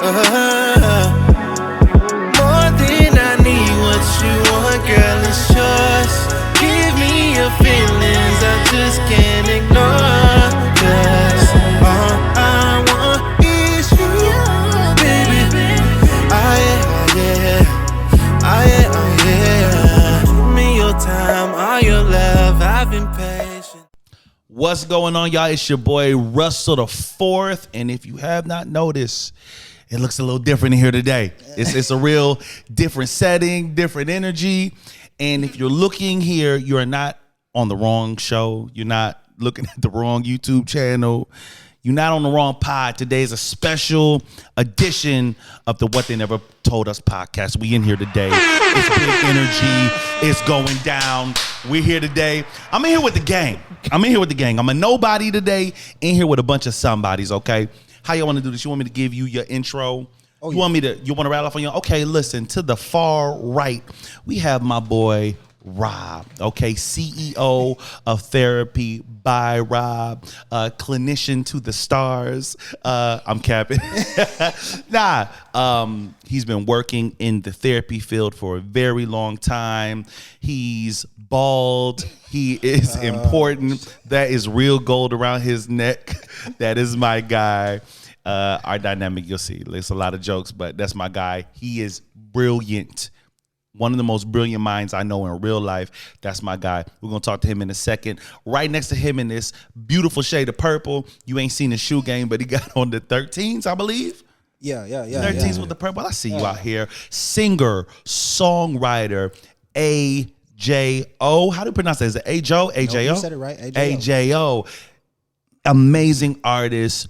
More than I need, what you want, girl, it's yours. Give me your feelings, I just can't ignore. 'Cause all I want is you, baby. Give me your time, all your love, I've been patient. What's going on, y'all? It's your boy Russell the Fourth, and if you have not noticed, it looks a little different in here today. It's a real different setting, different energy, and if you're looking here, you are not on the wrong show. You're not looking at the wrong YouTube channel. You're not on the wrong pod. Today is a special edition of the What They Never Told Us podcast. We in here today. It's big energy. It's going down. We're here today. I'm in here with the gang. I'm a nobody today. In here with a bunch of somebodies, okay? How y'all want to do this? You want me to give you your intro? Oh, you want to rattle off on your? Okay, listen, to the far right, we have my boy Rob, okay, CEO of Therapy by Rob, clinician to the stars. I'm capping. He's been working in the therapy field for a very long time. He's bald. He is important. That is real gold around his neck. That is my guy. Our dynamic, you'll see. There's a lot of jokes, but that's my guy. He is brilliant. One of the most brilliant minds I know in real life. That's my guy. We're going to talk to him in a second. Right next to him in this beautiful shade of purple. You ain't seen the shoe game, but he got on the 13s, I believe. Yeah. 13s with the purple. I see you out here. Singer, songwriter, AJO. How do you pronounce that? Is it AJO? AJO? No, you said it right. AJO. Amazing artist.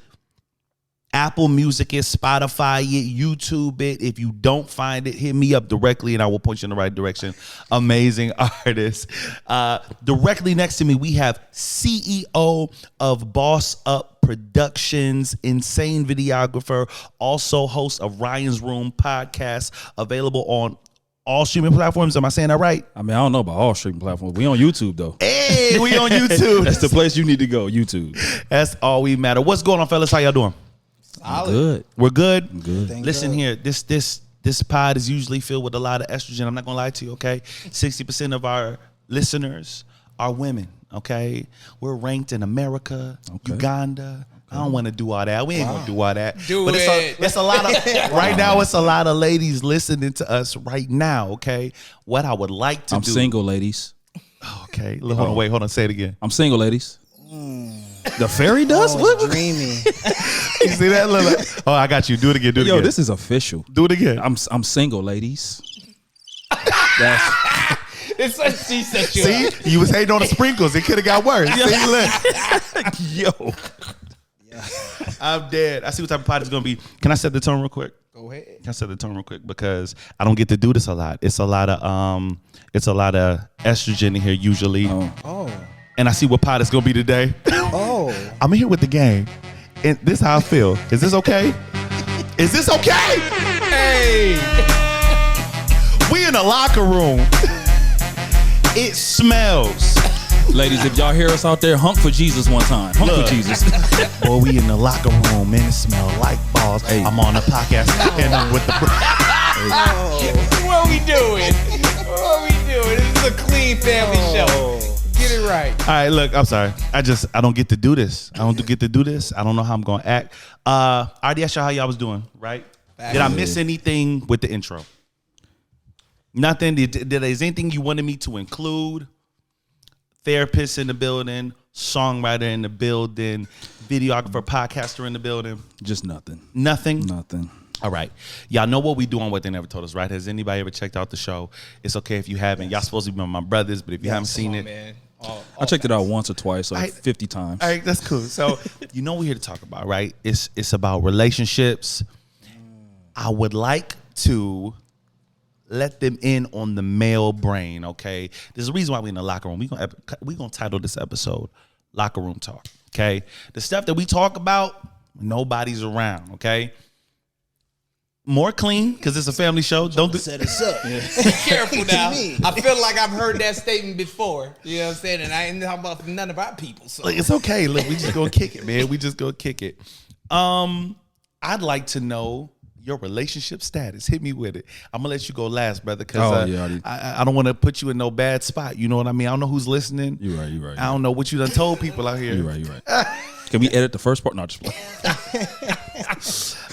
Apple Music it, Spotify it, YouTube it. If you don't find it, hit me up directly and I will point you in the right direction. Amazing artist. Directly next to me, we have CEO of Boss Up Productions, insane videographer, also host of Ryan's Room podcast, available on all streaming platforms. Am I saying that right? I mean, I don't know about all streaming platforms. We on YouTube, though. Hey, we on YouTube. That's the place you need to go, YouTube. That's all we matter. What's going on, fellas? How y'all doing? Good. We're good? Good. Listen here, this pod is usually filled with a lot of estrogen. I'm not going to lie to you, okay? 60% of our listeners are women, okay? We're ranked in America, Uganda. I don't want to do all that. We ain't going to do all that. It's a lot of, right now, it's a lot of ladies listening to us right now, okay? What I would like to do. I'm single, ladies. Okay. Hold on. Say it again. I'm single, ladies. The fairy dust? What? Dreamy. You see that? Look. Oh, I got you. Do it again. Yo, this is official. Do it again. I'm single, ladies. It's like she set you See, up. you was hating on the sprinkles. It could have got worse. See, look. Yo. I'm dead. I see what type of pod it's gonna be. Can I set the tone real quick? Go ahead. Can I set the tone real quick because I don't get to do this a lot. It's a lot of estrogen in here usually. Oh. And I see what pod it's gonna be today. Oh. I'm here with the gang, and this is how I feel. Is this okay? Is this okay? Hey. We in the locker room. It smells. Ladies, if y'all hear us out there, honk for Jesus one time. Honk for Jesus. Boy, we in the locker room, man. It smell like balls. Hey. I'm on the podcast, and I'm with the. What we doing? This is a clean family show. Get it right. All right, look, I'm sorry. I don't get to do this. I don't know how I'm going to act. I already asked y'all how y'all was doing, right? Did I miss anything with the intro? Nothing? Did there's anything you wanted me to include? Therapist in the building, songwriter in the building, videographer, podcaster in the building. Just nothing. Nothing? Nothing. All right. Y'all know what we do on What They Never Told Us, right? Has anybody ever checked out the show? It's okay if you haven't. Y'all supposed to be my brothers, but if you haven't seen it. Man. I checked it out once or twice, like 50 times. All right, that's cool. So, you know what we're here to talk about, right? It's about relationships. I would like to let them in on the male brain, okay? There's a reason why we're in the locker room. We're gonna title this episode Locker Room Talk, okay? The stuff that we talk about, nobody's around, okay? More clean, because it's a family show. Don't set us up. Be careful now. I feel like I've heard that statement before. You know what I'm saying? And I ain't talking about none of our people. So it's okay. Look, we just gonna kick it, man. We just gonna kick it. I'd like to know your relationship status. Hit me with it. I'm gonna let you go last, brother, because yeah, I don't want to put you in no bad spot. You know what I mean? I don't know who's listening. You right. I don't know what you done told people out here. You right. Can we edit the first part? No, just play.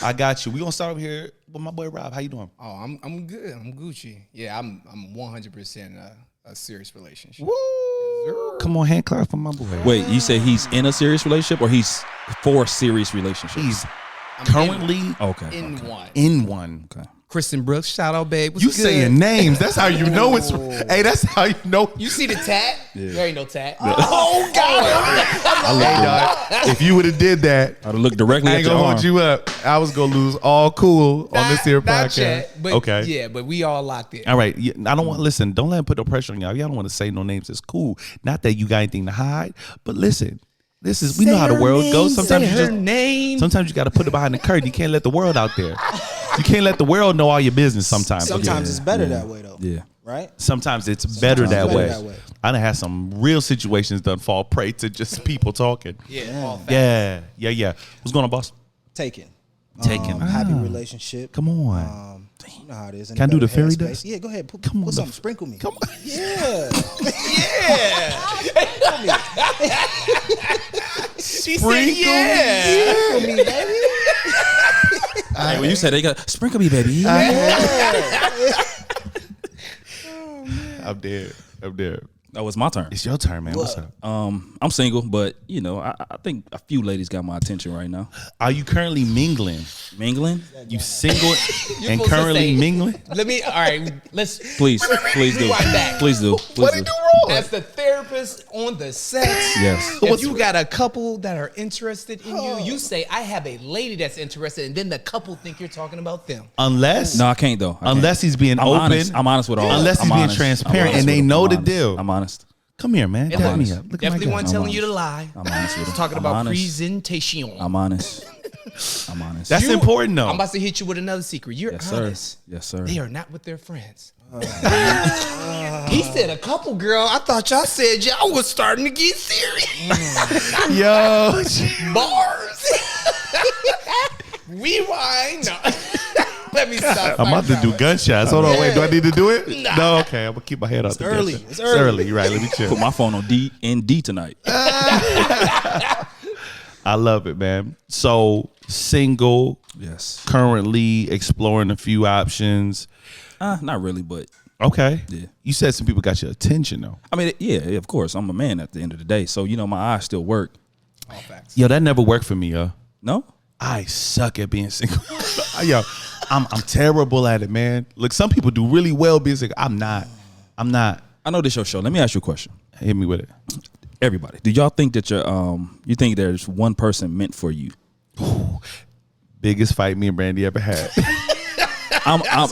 I got you. We gonna start over here with my boy Rob. How you doing? Oh, I'm good. I'm Gucci. Yeah, I'm 100% a serious relationship. Woo! Come on, hand clap for my boy. Wait, you say he's in a serious relationship or he's for serious relationships? He's currently in one. Okay. Kristen Brooks, shout out, babe. What's You good? saying names? That's how you know it's. Hey, that's how you know. You see the tat? There ain't no tat. Oh God! Hey, dog, if you would have did that, I'd look directly I at ain't your gonna arm. hold you up. I was gonna lose all cool on this here Not podcast. yet, but Okay. Yeah, but we all locked in. All right. I don't want listen. Don't let him put no pressure on y'all. Y'all don't want to say no names. It's cool. Not that you got anything to hide, but listen. This is we know how the world goes. Sometimes you just name. sometimes you got to put it behind the curtain. You can't let the world out there. You can't let the world know all your business. Sometimes. Sometimes it's better that way though. Yeah. Right? Sometimes it's better that better way. that way. I done had some real situations done fall prey to just people talking. Yeah. Yeah. What's going on, boss? Taken. Taken. Happy relationship. Come on. You know how it is. in Can I do the better fairy headspace. dust? Yeah, go ahead. Put Come on, something. the- Sprinkle me. Come on. Yeah. She Sprinkle said, yeah. Sprinkle me, baby. Hey, when you said they got sprinkle me, baby. I'm dead. That was my turn. It's your turn, man. What's up? I'm single, but you know, I think a few ladies got my attention right now. Are you currently mingling? Mingling? You single and supposed to currently say- mingling? Let me. All right. Let's. Please do. Rewind back. Please do. What Please did do. you wrong? As the therapist on the sex, Yes. if you got a couple that are interested in you, you say, I have a lady that's interested, and then the couple think you're talking about them. Unless No, I can't though. I unless he's being can't. open. I'm honest with all. Unless he's I'm being honest. transparent I'm honest and they with him. know I'm the honest. deal. I'm honest. Come here, man. And Tap me honest. up. Look Definitely at my one guy. telling you to lie. I'm honest with him. Talking I'm about honest. presentation. I'm honest. I'm honest. That's important though. I'm about to hit you with another secret. You're Yes, sir. honest. Yes, sir. They are not with their friends. He said a couple, girl. I thought y'all said y'all was starting to get serious. Yo, Bars. Rewind. No. Let me stop. I'm about to do gunshots. Hold on, wait. Do I need to do it? No, okay. I'm gonna keep my head out. early. It's early. You're right. Let me chill. Put my phone on D tonight. I love it, man. So single, Yes. currently exploring a few options. Not really, but Okay. Yeah. You said some people got your attention though. I mean, yeah, of course. I'm a man at the end of the day, so you know my eyes still work. All facts. Yo, that never worked for me, yo. No. I suck at being single. Yo, I'm terrible at it, man. Look, some people do really well being single. I'm not. I know this your show. Let me ask you a question. Hit me with it. Everybody, do y'all think that you think there's one person meant for you? Biggest fight me and Brandi ever had.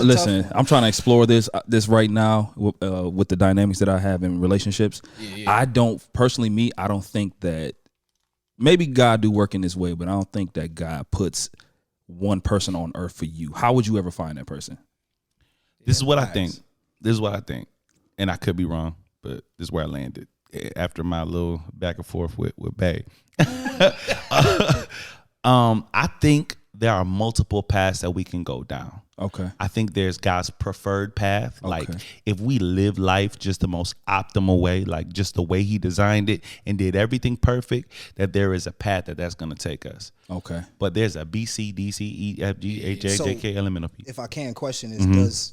Listen. I'm trying to explore this right now with the dynamics that I have in relationships. I don't personally, I don't think that maybe God do work in this way, but I don't think that God puts one person on earth for you. How would you ever find that person? This is what I think. And I could be wrong, but this is where I landed after my little back and forth with Bay. I think there are multiple paths that we can go down. Okay. I think there's God's preferred path. Like Okay. if we live life just the most optimal way, like just the way he designed it and did everything perfect, that there is a path that's going to take us. Okay. But there's a B, C, D, C, E, F, G, H, I, J, K, L, M, N, O, P. If I can question is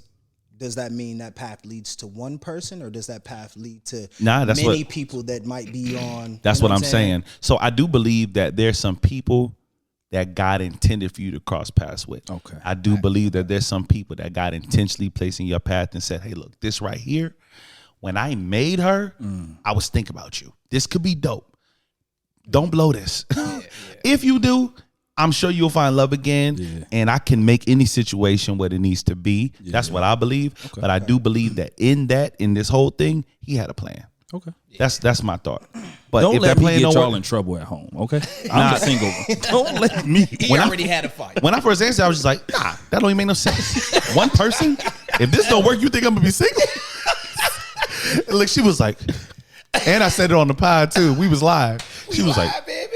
does that mean that path leads to one person or does that path lead to Nah, that's many what- people that might be on? That's you know what I'm saying. So I do believe that there's some people that God intended for you to cross paths with. Okay. I do believe that there's some people that God intentionally placed in your path and said, hey, look, this right here, when I made her, I was thinking about you. This could be dope. Don't blow this. If you do, I'm sure you'll find love again, and I can make any situation what it needs to be. That's what I believe. Okay. But I do believe that in this whole thing, he had a plan. Okay. That's my thought. But Don't if let that me plan get don't y'all work, in trouble at home, okay? I'm a single. don't let me. He already had a fight. When I first answered, I was just like, nah, that don't even make no sense. One person? If this don't work, you think I'm gonna be single? Look, she was like, and I said it on the pod too. We was live. She was like, baby.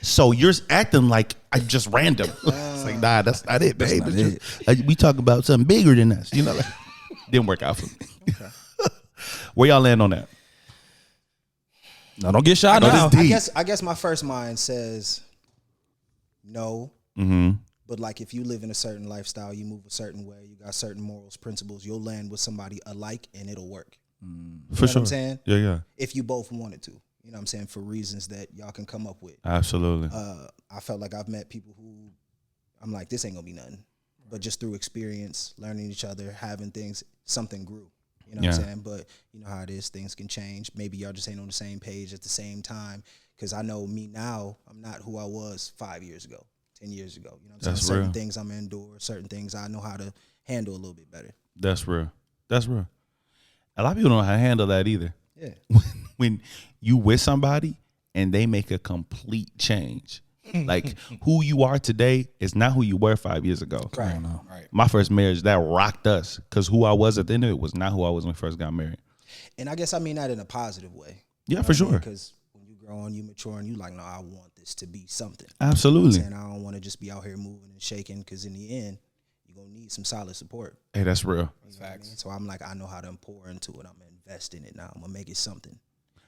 so you're acting like I'm just random. It's like, nah, that's not it, babe. not It's just- like, we talk about something bigger than us. You know, like, didn't work out for me. Where y'all land on that? No, don't get shot know now. this I guess my first mind says no. Mm-hmm. But like if you live in a certain lifestyle, you move a certain way, you got certain morals, principles, you'll land with somebody alike and it'll work. For You know what sure. I'm saying? Yeah. If you both wanted to. You know what I'm saying? For reasons that y'all can come up with. Absolutely. I felt like I've met people who I'm like, this ain't gonna be nothing. But just through experience, learning each other, having things, something grew. You know what I'm saying? But you know how it is, things can change. Maybe y'all just ain't on the same page at the same time. Because I know me now, I'm not who I was 5 years ago, 10 years ago. You know what I'm That's saying? Certain real. things I'm gonna endure, certain things I know how to handle a little bit better. That's real. That's real. A lot of people don't know how to handle that either. Yeah. When you with somebody and they make a complete change. Like who you are today is not who you were 5 years ago. Right. My first marriage, that rocked us because who I was at the end of it was not who I was when we first got married. And I guess I mean that in a positive way. Yeah, for sure. Because when you grow on, you mature, and you like, no, I want this to be something. Absolutely. And I don't want to just be out here moving and shaking because in the end, you're going to need some solid support. Hey, that's real. You know what I mean? So I'm like, I know how to pour into it. I'm going to invest in it now. I'm going to make it something.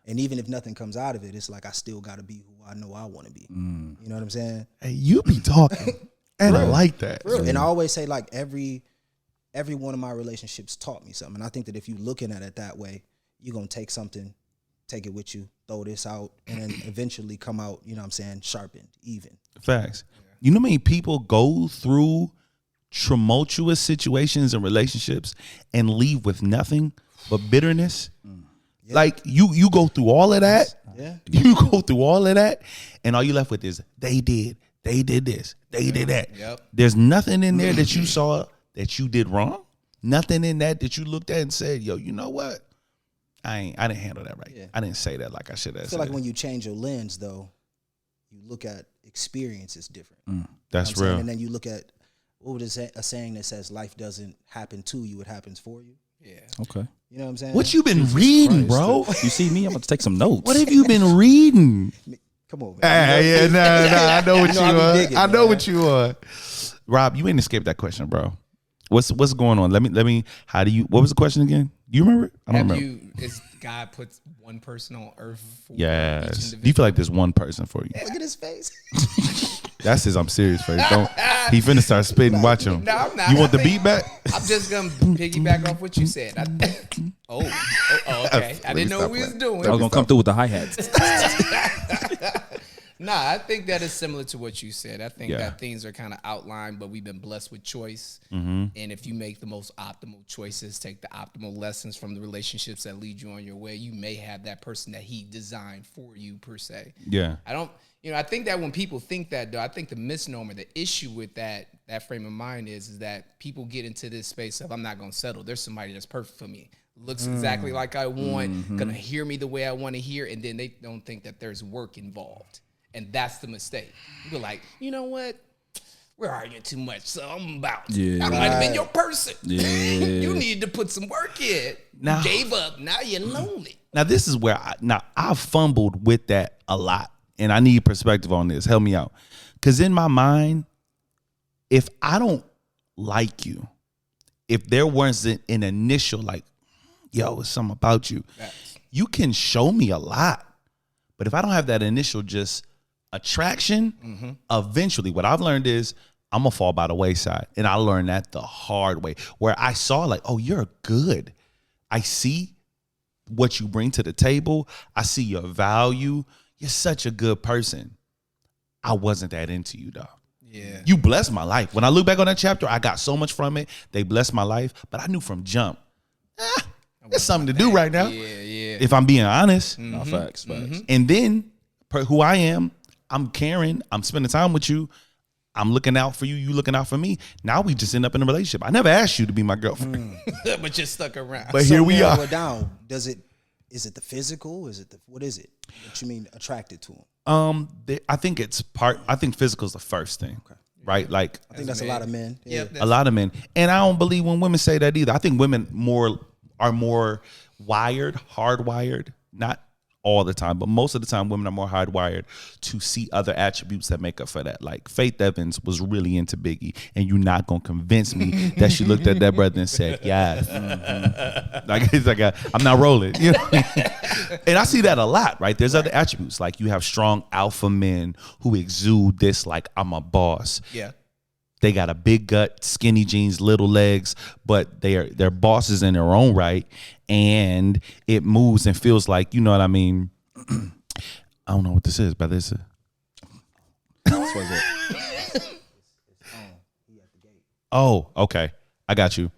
And even if nothing comes out of it, it's like I still got to be who I know I want to be. You know what I'm saying? Hey, you be talking. And I like that. And I always say like every one of my relationships taught me something. And I think that if you're looking at it that way, you're going to take something, take it with you, throw this out, and then eventually come out, you know what I'm saying, sharpened, even. Facts. You know how many people go through tumultuous situations and relationships and leave with nothing but bitterness? Yeah. Like you go through all of that. Yeah. You go through all of that, and all you left with is they did this, they did that. Yep. There's nothing in there that you saw that you did wrong. Nothing in that you looked at and said, yo, you know what? I didn't handle that right. Yeah. I didn't say that like I should have I said. feel like when you change your lens, though, you look at experiences different. That's You know what I'm saying? real. And then you look at, what would a saying that says life doesn't happen to you, it happens for you. Yeah. Okay. You know what I'm saying? What you been reading, bro? You see me? I'm about to take some notes. What have you been reading? Come on, man. I know what You know I be digging, I know man. what you are. Rob, you ain't escaped that question, bro. What's going on? Let me. How do you? What was the question again? Do you remember it? I don't remember. Is God puts one person on earth for Yes. each Do you feel like there's one person for you? Look at his face. That's his I'm serious face. Don't. He finna start spitting. Watch him. No, I'm not. You want the I beat think- back? I'm just gonna piggyback off what you said. Okay. I didn't know what we was doing. I was gonna come through with the hi-hats. Nah, I think that is similar to what you said. I think Yeah. that things are kind of outlined, but we've been blessed with choice. Mm-hmm. And if you make the most optimal choices, take the optimal lessons from the relationships that lead you on your way, you may have that person that he designed for you, per se. Yeah. I think that when people think that, though, I think the misnomer, the issue with that frame of mind is that people get into this space of, I'm not going to settle. There's somebody that's perfect for me. Looks exactly like I want, going to hear me the way I want to hear, and then they don't think that there's work involved. And that's the mistake. You're like, you know what? We're arguing too much, so I'm about. Yeah. I might have been your person. Yeah. You need to put some work in. Now- You gave up. Now you're lonely. Now this is where I've fumbled with that a lot, and I need perspective on this. Help me out, because in my mind, if I don't like you, if there wasn't an initial like, yo, it's something about you, you can show me a lot, but if I don't have that initial just attraction, eventually what I've learned is I'm gonna fall by the wayside. And I learned that the hard way, where I saw like, oh, you're good. I see what you bring to the table. I see your value. You're such a good person. I wasn't that into you, though. Yeah. You blessed my life. When I look back on that chapter, I got so much from it. They blessed my life, but I knew from jump, there's something to do right now. Yeah. If I'm being honest. No, facts. And then per who I am, I'm caring. I'm spending time with you. I'm looking out for you. You looking out for me. Now we just end up in a relationship. I never asked you to be my girlfriend. But you're stuck around. But here we narrow are. it down. Is it the physical? What is it? What you mean attracted to him? I think I think physical is the first thing, right? Like I think that's a lot of men. Yeah. Yep, a lot of men, and I don't believe when women say that either. I think women are more wired, hardwired, not all the time, but most of the time women are more hardwired to see other attributes that make up for that. Like Faith Evans was really into Biggie, and you're not gonna convince me that she looked at that brother and said, yes. Like it's like I'm not rolling. You know what I mean? And I see that a lot, right? There's other attributes, like you have strong alpha men who exude this, like, I'm a boss. Yeah. They got a big gut, skinny jeans, little legs, but they're bosses in their own right, and it moves and feels like, you know what I mean? I don't know what this is, but this is. Oh, okay. I got you.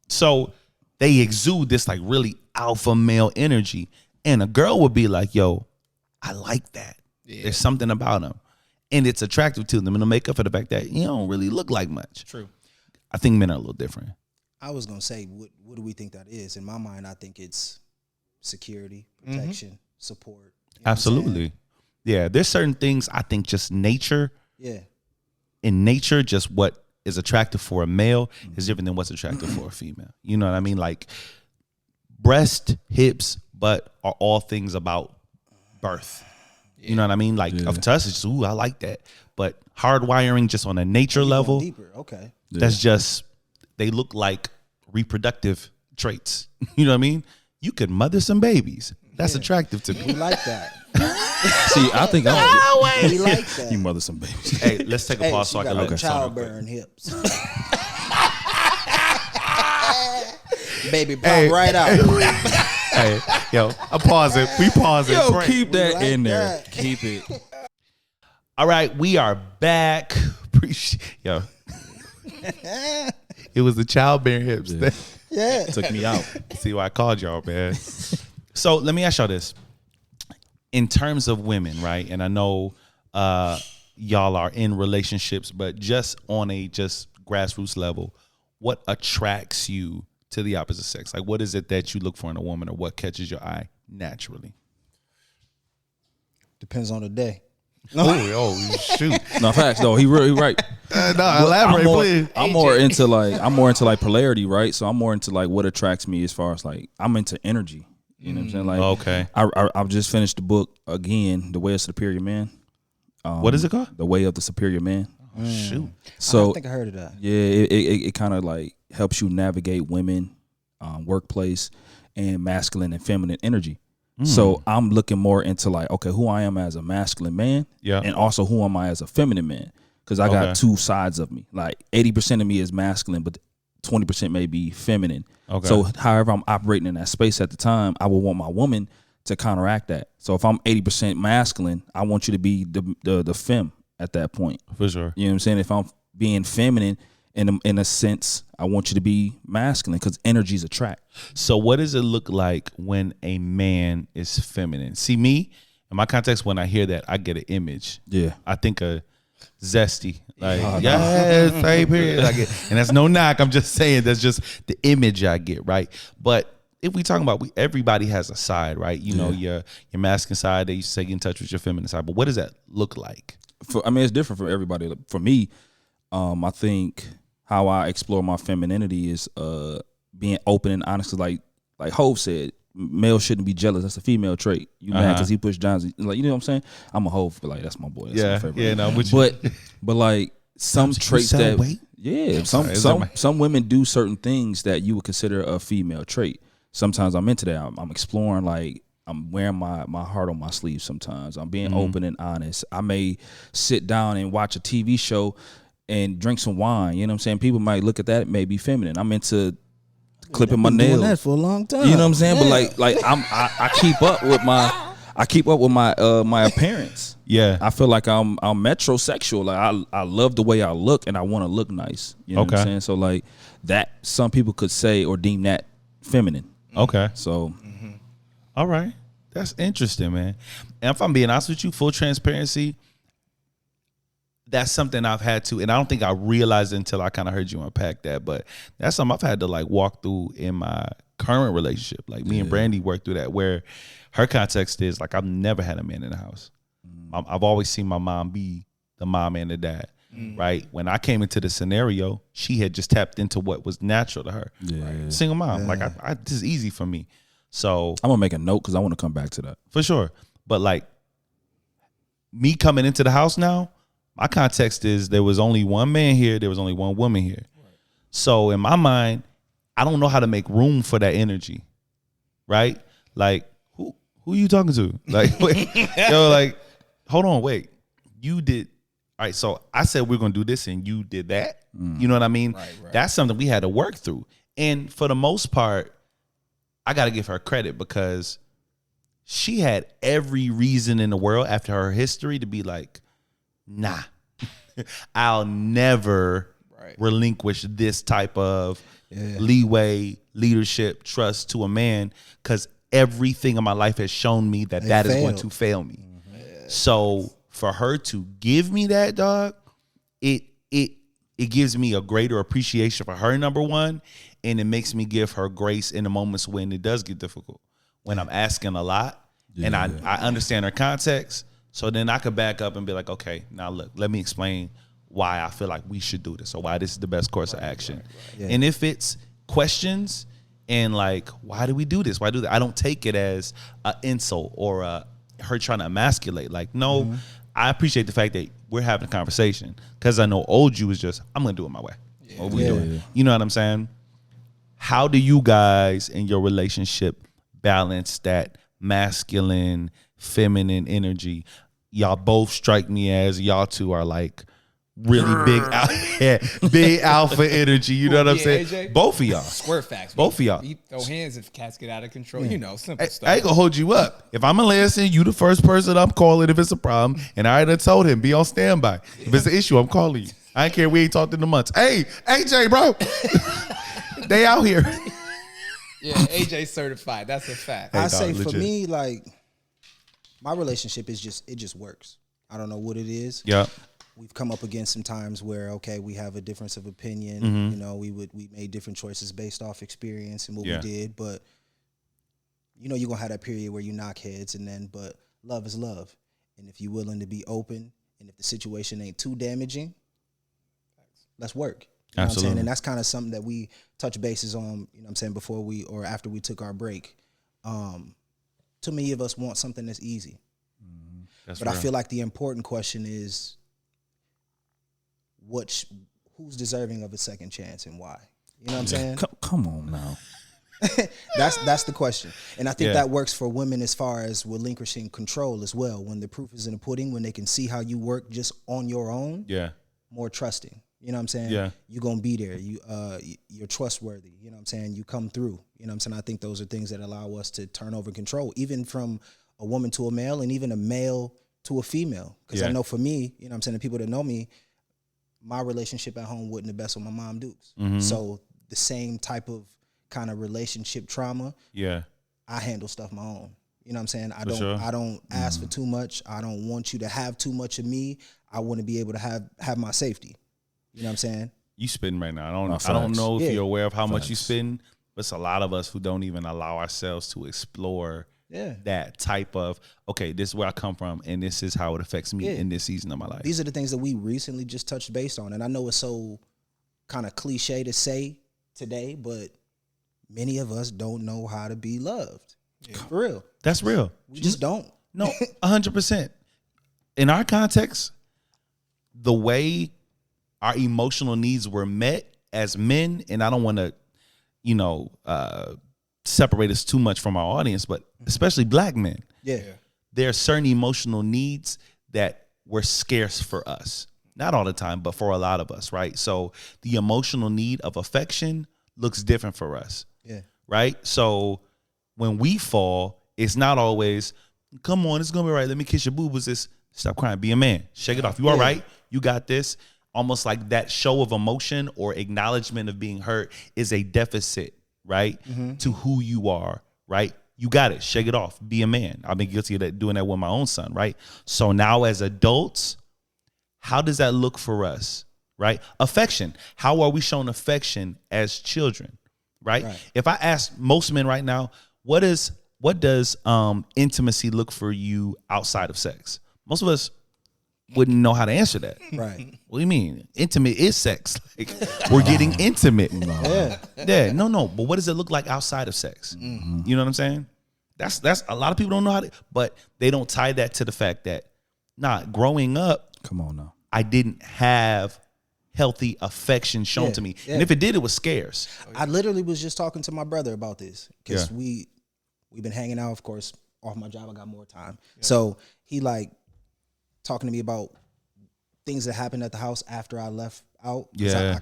So they exude this like really alpha male energy, and a girl would be like, yo, I like that. Yeah. There's something about them. And it's attractive to them, and it'll make up for the fact that you don't really look like much. True. I think men are a little different. I was gonna say, what do we think that is? In my mind, I think it's security, protection, support. You know Absolutely. Yeah, there's certain things I think just nature. Yeah. In nature, just what is attractive for a male is different than what's attractive for a female. You know what I mean? Like breast, hips, butt are all things about birth. You know what I mean? Like to us, it's just, ooh, I like that. But hardwiring just on a nature level, deeper. Okay. that's just, they look like reproductive traits. You know what I mean? You could mother some babies. That's attractive to We me. like that. See, I think We like that. you mother some babies. Hey, let's take a pause so I can got look them at something real childbearing hips. Baby, pop right out. Hey, yo, I pause it. We pause it. Yo, Break. keep that like in there. that. Keep it. All right, we are back. Yo, it was the childbearing hips. Yeah. Took me out. See why I called y'all, man. So let me ask y'all this: in terms of women, right? And I know y'all are in relationships, but just on a grassroots level, what attracts you to the opposite sex? Like, what is it that you look for in a woman, or what catches your eye naturally? Depends on the day. Oh, shoot! No facts though. He really right. No, elaborate, please. I'm more into like polarity, right? So I'm more into like what attracts me as far as like I'm into energy. You know what I'm saying? Like, Okay. I've just finished the book again, The Way of Superior Man. What is it called? The Way of the Superior Man. Shoot. So I think I heard of that. yeah, it kind of like helps you navigate women, workplace, and masculine and feminine energy. So I'm looking more into like, okay, who I am as a masculine man, and also who am I as a feminine man, because I got two sides of me. Like 80% of me is masculine, but 20% may be feminine. Okay. So however I'm operating in that space at the time, I would want my woman to counteract that. So if I'm 80% masculine, I want you to be the femme at that point. For sure. You know what I'm saying? If I'm being feminine, in a sense, I want you to be masculine because energies attract. So what does it look like when a man is feminine? See, me, in my context, when I hear that, I get an image. Yeah. I think of zesty. Like, yes, same period. And that's no knock. I'm just saying that's just the image I get, right? But if we talking about, everybody has a side, right? You know, your masculine side, they used to say get in touch with your feminine side. But what does that look like? It's different for everybody. For me, I think how I explore my femininity is being open and honest. Like Hov said, male shouldn't be jealous. That's a female trait. You mad because he pushed John? Like, you know what I'm saying? I'm a Hov, but like that's my boy. That's my favorite. Yeah, no, with you. But like some traits that some women do certain things that you would consider a female trait. Sometimes I'm into that. I'm exploring, like I'm wearing my heart on my sleeve. Sometimes I'm being open and honest. I may sit down and watch a TV show and drink some wine. You know what I'm saying? People might look at that, it may be feminine. I'm into clipping my nails. Doing that for a long time. You know what I'm saying? Yeah. But like I keep up with my appearance. Yeah. I feel like I'm metrosexual. Like I love the way I look and I want to look nice. You know what I'm saying? So like that, some people could say or deem that feminine. Okay. So All right. That's interesting, man. And if I'm being honest with you, full transparency, that's something I've had to, and I don't think I realized it until I kind of heard you unpack that, but that's something I've had to like walk through in my current relationship. Like me and Brandi worked through that, where her context is like, I've never had a man in the house. I've always seen my mom be the mom and the dad, right? When I came into the scenario, she had just tapped into what was natural to her. Yeah. Right? Single mom. Like this is easy for me. So I'm gonna make a note because I want to come back to that for sure. But like me coming into the house now, my context is there was only one man here, there was only one woman here. So in my mind, I don't know how to make room for that energy. Right? Like, who are you talking to? Like, wait, yo, like, hold on, wait. You did all right, so I said we're gonna do this and you did that. You know what I mean? Right. That's something we had to work through. And for the most part, I gotta give her credit because she had every reason in the world after her history to be like, nah, I'll never relinquish this type of leeway, leadership, trust to a man because everything in my life has shown me that is going to fail me. So for her to give me that, dog, it gives me a greater appreciation for her, number one, and it makes me give her grace in the moments when it does get difficult, when I'm asking a lot and I understand her context. So then I could back up and be like, okay, now look, let me explain why I feel like we should do this or why this is the best course of action. Yeah. And if it's questions and like, why do we do this? Why do that? I don't take it as an insult or her trying to emasculate. Like, no, I appreciate the fact that we're having a conversation because I know old you is just, I'm going to do it my way. Yeah. What we doing? Yeah. You know what I'm saying? How do you guys in your relationship balance that masculine, feminine energy? Y'all both strike me as y'all two are like really big alpha energy. You know what I'm saying? AJ? Both of y'all. Square facts. Both of y'all. You throw hands if cats get out of control. You know, simple stuff. I ain't gonna hold you up. If I'm a listen, you the first person I'm calling if it's a problem. And I already told him, be on standby. If it's an issue, I'm calling you. I ain't care. We ain't talked in the months. Hey, AJ, bro. They out here. Yeah, AJ certified. That's a fact. I say legit. For me, like, my relationship is it just works. I don't know what it is. Yeah. We've come up against some times where, okay, we have a difference of opinion. You know, we made different choices based off experience and what we did. But, you know, you're going to have that period where you knock heads but love is love. And if you're willing to be open and if the situation ain't too damaging, let's work. You know what I'm saying? And that's kind of something that we touch bases on, you know what I'm saying, before or after we took our break. Too many of us want something that's easy. But real. I feel like the important question is who's deserving of a second chance and why? You know what I'm saying? Come on now. That's the question. And I think that works for women as far as relinquishing control as well. When the proof is in the pudding, when they can see how you work just on your own, more trusting. You know what I'm saying? Yeah. You're going to be there. You're trustworthy. You know what I'm saying? You come through. You know what I'm saying? I think those are things that allow us to turn over control, even from a woman to a male and even a male to a female. Because I know for me, you know what I'm saying, the people that know me, my relationship at home wasn't the best with my mom Dukes. So the same type of kind of relationship trauma, I handle stuff my own. You know what I'm saying? I don't ask for too much. I don't want you to have too much of me. I want to be able to have my safety. You know what I'm saying? You spitting right now. I don't know if you're aware of how much you spitting, but it's a lot of us who don't even allow ourselves to explore that type of, okay, this is where I come from and this is how it affects me in this season of my life. These are the things that we recently just touched base on. And I know it's so kind of cliche to say today, but many of us don't know how to be loved. For real. That's real. We just don't. No, 100%. In our context, the way our emotional needs were met as men, and I don't want to, separate us too much from our audience, but especially black men. Yeah. There are certain emotional needs that were scarce for us. Not all the time, but for a lot of us, right? So the emotional need of affection looks different for us. Yeah. Right? So when we fall, it's not always, come on, it's going to be right. Let me kiss your boob. It's stop crying. Be a man. Shake it off. You all right? You got this. Almost like that show of emotion or acknowledgement of being hurt is a deficit, right? To who you are, right? You got it. Shake it off. Be a man. I've been guilty of that, doing that with my own son, right? So now as adults, how does that look for us, right? Affection. How are we shown affection as children, right? If I ask most men right now, what does intimacy look for you outside of sex? Most of us wouldn't know how to answer that. Right. What do you mean? Intimate is sex. Like, we're getting intimate. Yeah. No. But what does it look like outside of sex? Mm-hmm. You know what I'm saying? That's a lot of people don't know how to, but they don't tie that to the fact that, growing up, Come on now. I didn't have healthy affection shown to me. Yeah. And if it did, it was scarce. I literally was just talking to my brother about this because Yeah. we've been hanging out. Of course, off my job, I got more time. So he like talking to me about things that happened at the house after I left out. 'Cause Yeah.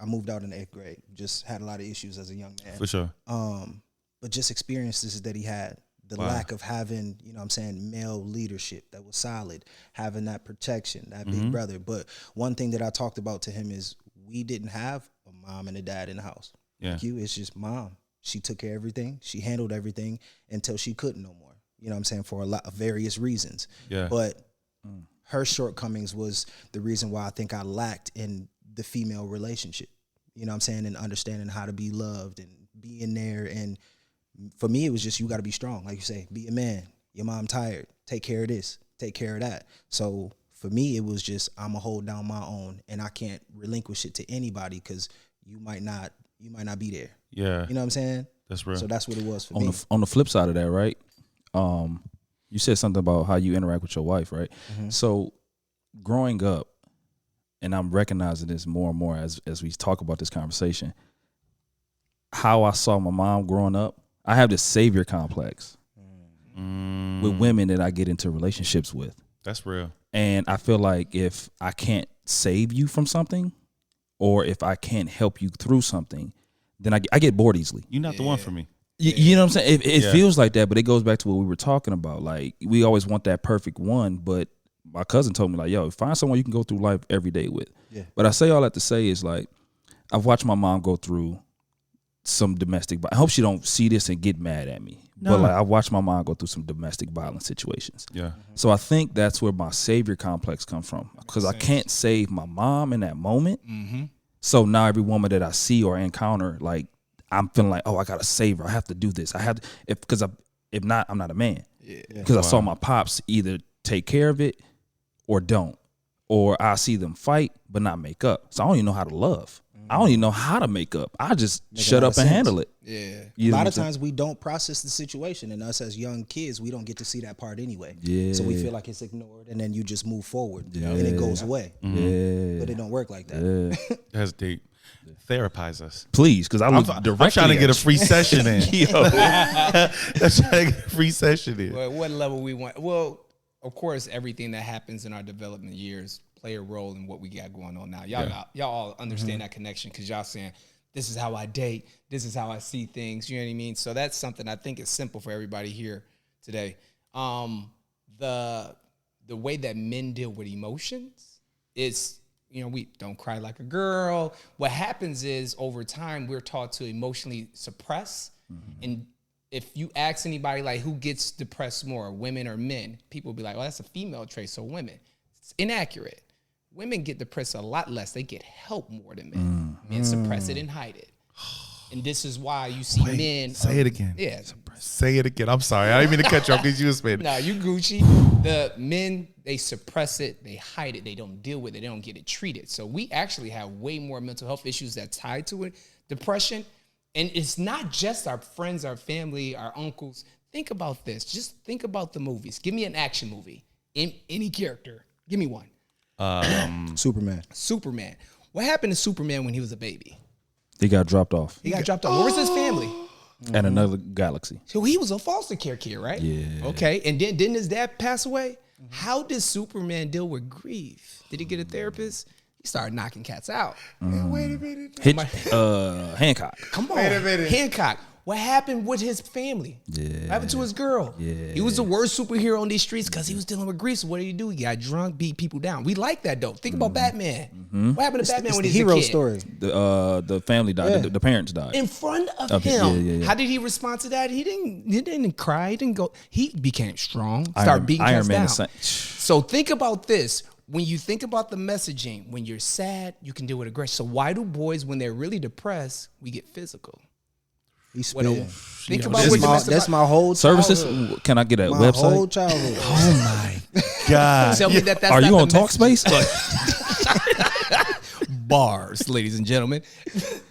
I moved out in the 8th grade. Just had a lot of issues as a young man. For sure. But just experiences that he had. The lack of having, you know what I'm saying, male leadership that was solid, having that protection, that big brother. But one thing that I talked about to him is we didn't have a mom and a dad in the house. Yeah. Like you, it's just mom. She took care of everything. She handled everything until she couldn't no more. You know what I'm saying? For a lot of various reasons. Yeah. But her shortcomings was the reason why I think I lacked in the female relationship. You know what I'm saying? And understanding how to be loved and being there. And for me, it was just, you got to be strong. Like you say, be a man. Your mom tired. Take care of this. Take care of that. So for me, it was just, I'm going to hold down my own and I can't relinquish it to anybody because you might not be there. Yeah. You know what I'm saying? That's real. So that's what it was for me. On the flip side of that, right? You said something about how you interact with your wife, right? So growing up, and I'm recognizing this more and more as we talk about this conversation, how I saw my mom growing up, I have this savior complex with women that I get into relationships with. That's real. And I feel like if I can't save you from something or if I can't help you through something, then I get bored easily. You're not the one for me. You know what I'm saying? It feels like that, but it goes back to what we were talking about. Like, we always want that perfect one, but my cousin told me, like, yo, find someone you can go through life every day with. Yeah. But I say all that to say is, like, I've watched my mom go through some domestic violence. I hope she don't see this and get mad at me. No. But, like, I watched my mom go through some domestic violence situations. Yeah. So I think that's where my savior complex comes from, because I can't save my mom in that moment. So now every woman that I see or encounter, like, I'm feeling like, oh, I gotta save her. I have to do this. I have to, if not, I'm not a man. Because I saw my pops either take care of it or don't, or I see them fight but not make up. So I don't even know how to love. I don't even know how to make up. I just shut up and handle it. Yeah. You A know lot what of I'm times we don't process the situation, and us as young kids, we don't get to see that part anyway. Yeah. So we feel like it's ignored, and then you just move forward, and it goes away. saying? But it don't work like that. Yeah. That's deep. Therapize us. Please, because I look directly I'm trying to get a at free session in. you. Yo. I'm trying to get a free session in. Well, what level we want? Well, of course, everything that happens in our development years play a role in what we got going on now. Y'all all understand that connection because y'all saying, this is how I date. This is how I see things. You know what I mean? So that's something I think is simple for everybody here today. The way that men deal with emotions is, we don't cry like a girl. What happens is over time, we're taught to emotionally suppress. And if you ask anybody like who gets depressed more, women or men, people will be like, well, that's a female trait, so women. It's inaccurate. Women get depressed a lot less. They get help more than men. Men suppress it and hide it. And this is why you see men. Say it again. Yeah. Say it again. I'm sorry. I didn't mean to cut you off because you was spitting. Nah, you Gucci. The men, they suppress it, they hide it, they don't deal with it, they don't get it treated. So we actually have way more mental health issues that tied to it. Depression. And it's not just our friends, our family, our uncles. Think about this. Just think about the movies. Give me an action movie. In any character. Give me one. Superman. What happened to Superman when he was a baby? He got dropped off He got dropped off. Where was his family? at another galaxy. So he was a foster care kid, right? Yeah. Okay. And then didn't his dad pass away? How did Superman deal with grief? Did he get a therapist? He started knocking cats out. Wait a minute. Hancock. Come on. Wait a minute. Hancock. What happened with his family? Yeah. What happened to his girl? Yeah. He was the worst superhero on these streets because he was dealing with grief. So what did he do? He got drunk, beat people down. We like that though. Think about Batman. What happened to Batman It's when the he was a hero kid? story. The family died. The parents died. In front of Okay, him. yeah. How did he respond to that? He didn't cry. He didn't go. He became strong. Started beating cats down. So think about this. When you think about the messaging, when you're sad, you can deal with aggression. So why do boys, when they're really depressed, we get physical? He's What spitting. think about what you missed That's about. my whole Services? childhood. Can I get a My website? whole childhood. Oh my God. Tell me that that's Are not you the on Talk message. Space? Bars, ladies and gentlemen.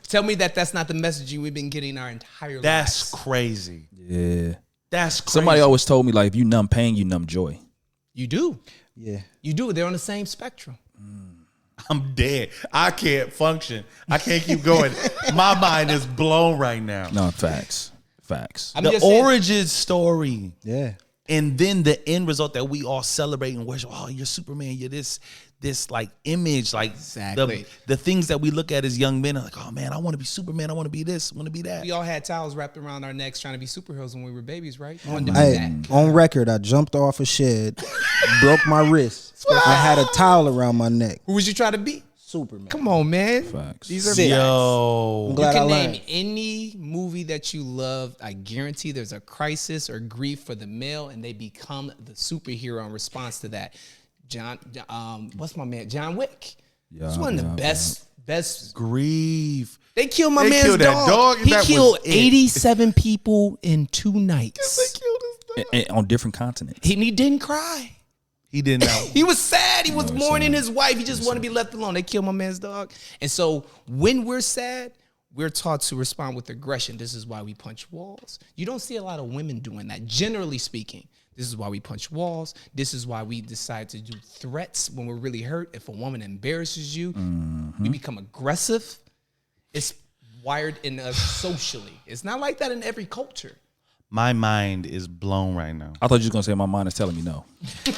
Tell me that that's not the messaging we've been getting our entire That's lives. crazy. Yeah. That's crazy. Somebody always told me, like, if you numb pain, you numb joy. You do. Yeah. You do. They're on the same spectrum. I'm dead. I can't function. I can't keep going. My mind is blown right now. No, facts. Facts. I'm The just saying- origin story. Yeah. And then the end result that we all celebrate and worship. Oh, you're Superman. You're this like image, like Exactly. the things that we look at as young men are like, oh man, I want to be Superman. I want to be this. I want to be that. We all had towels wrapped around our necks trying to be superheroes when we were babies, right? Wanted to be Hey, that. on record, I jumped off a shed, broke my wrist. I had a towel around my neck. Who was you trying to be? Superman. Come on, man. Facts. These are Sick. facts. Yo. I'm You glad I can learned. name any movie that you love. I guarantee there's a crisis or grief for the male, and they become the superhero in response to that. What's my man? John Wick. Yeah, It's one of the yeah, best. Grief. They killed my They man's killed that dog, He that was killed it. 87 people in 2 nights. And on different continents. He didn't cry. He didn't know. He was sad. He was mourning his wife. He just wanted to be left alone. They killed my man's dog. And so when we're sad, we're taught to respond with aggression. This is why we punch walls. You don't see a lot of women doing that, generally speaking. This is why we punch walls. This is why we decide to do threats when we're really hurt. If a woman embarrasses you, we become aggressive. It's wired in us socially. It's not like that in every culture. My mind is blown right now. I thought you was gonna say my mind is telling me no.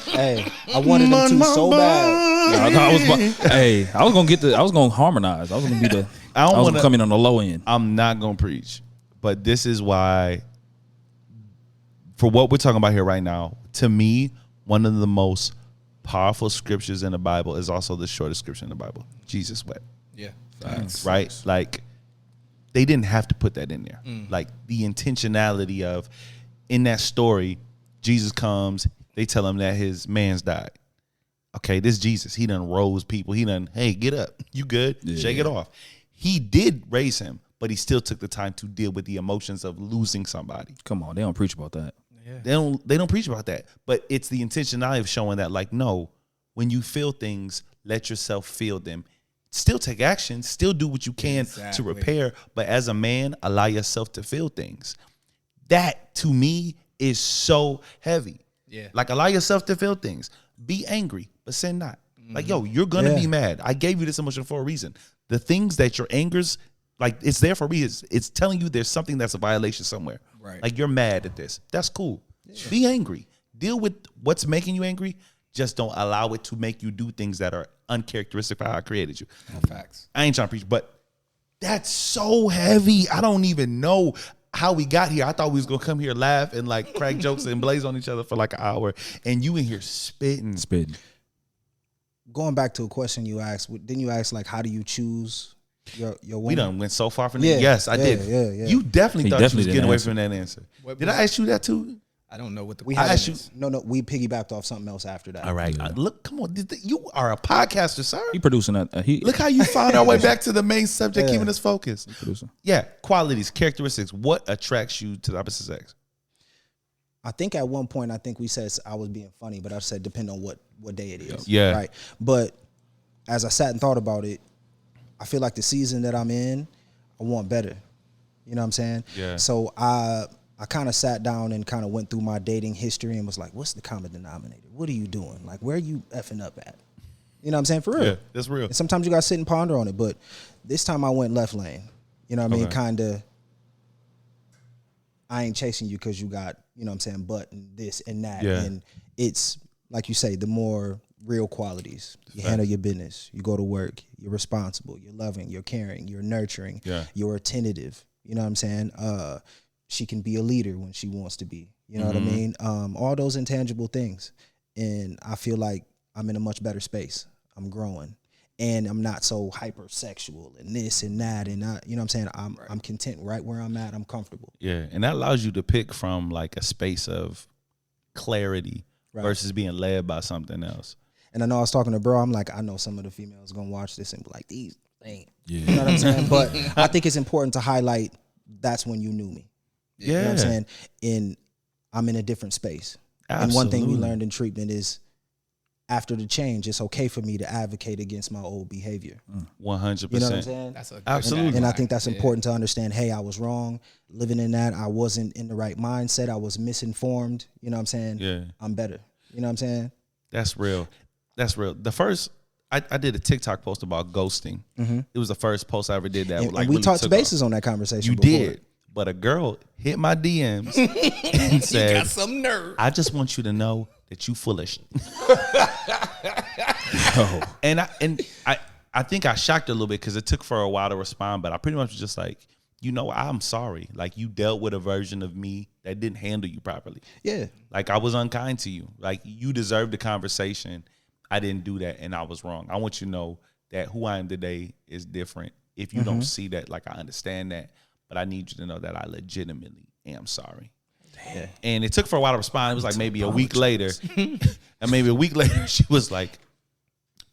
Hey, I wanted them to so bad. I was gonna harmonize. I was gonna be the. I was gonna come in on the low end. I'm not going to preach, but this is why, for what we're talking about here right now, to me, one of the most powerful scriptures in the Bible is also the shortest scripture in the Bible. Jesus wept. Yeah. Right? Like, they didn't have to put that in there. Like, the intentionality of, in that story, Jesus comes, they tell him that his man's died. Okay, this Jesus, he done rose people. He done, hey, get up. You good? Yeah. Shake it off. He did raise him, but he still took the time to deal with the emotions of losing somebody. Come on, they don't preach about that. They don't preach about that. But it's the intentionality of showing that, like, no, when you feel things, let yourself feel them. Still take action, still do what you can to Exactly. repair, but as a man, allow yourself to feel things. That, to me, is so heavy. Yeah. Like, allow yourself to feel things. Be angry, but sin not. Like, yo, you're going to be mad. I gave you this emotion for a reason. The things that your anger's, like, it's there for a reason. It's telling you there's something that's a violation somewhere. Right. Like, you're mad at this. That's cool. Be angry. Deal with what's making you angry. Just don't allow it to make you do things that are uncharacteristic for how I created you. Facts. I ain't trying to preach, but that's so heavy. I don't even know how we got here. I thought we was gonna come here, laugh, and like crack jokes and blaze on each other for like an hour, and you in here spitting. Going back to a question you asked, didn't you ask, like, how do you choose your woman? We done went so far from Yeah, that. Yes, I did. yeah. You definitely He thought definitely you was getting didn't away answer. from that answer. What Did was- I ask you that too? I don't know what the We I had asked you- we piggybacked off something else after that. All right, look, come on, you are a podcaster, sir. He producing that. Look how you found our way back to the main subject, keeping us focused. Producing. Yeah, qualities, characteristics. What attracts you to the opposite sex? I think at one point, we said I was being funny, but I said depend on what day it is. Yeah. Right. But as I sat and thought about it, I feel like the season that I'm in, I want better. You know what I'm saying? Yeah. So I kind of sat down and kind of went through my dating history and was like, what's the common denominator? What are you doing? Like, where are you effing up at? You know what I'm saying? For real. Yeah, that's real. And sometimes you got to sit and ponder on it. But this time I went left lane. You know what I mean? Okay. Kind of, I ain't chasing you because you got, you know what I'm saying, butt and this and that. Yeah. And it's, like you say, the more real qualities. You handle your business. You go to work. You're responsible. You're loving. You're caring. You're nurturing. Yeah. You're attentive. You know what I'm saying? She can be a leader when she wants to be. You know what I mean? All those intangible things. And I feel like I'm in a much better space. I'm growing. And I'm not so hypersexual and this and that. And you know what I'm saying? I'm content right where I'm at. I'm comfortable. Yeah, and that allows you to pick from like a space of clarity versus being led by something else. And I know I was talking to bro. I'm like, I know some of the females going to watch this and be like, these ain't. Yeah. You know what I'm saying? But I think it's important to highlight that's when you knew me. Yeah. You know what I'm saying? And I'm in a different space. And one thing we Absolutely. learned in treatment is after the change, it's okay for me to advocate against my old behavior. 100%. You know what I'm saying? That's a good Absolutely. And I think that's important to understand. Hey, I was wrong living in that. I wasn't in the right mindset. I was misinformed. You know what I'm saying? Yeah. I'm better. You know what I'm saying? That's real. That's real. The first, I did a TikTok post about ghosting. It was the first post I ever did that. And, like and we really touched took bases off. on that conversation You before. did. But a girl hit my DMs and You said, got some nerve. I just want you to know that you foolish. And I think I shocked her a little bit because it took for a while to respond, but I pretty much was just like, I'm sorry. Like, you dealt with a version of me that didn't handle you properly. Yeah. Like, I was unkind to you. Like, you deserved the conversation. I didn't do that, and I was wrong. I want you to know that who I am today is different. If you don't see that, like, I understand that, but I need you to know that I legitimately am sorry. Damn. And it took for a while to respond. It was like maybe a week later. And maybe a week later, she was like,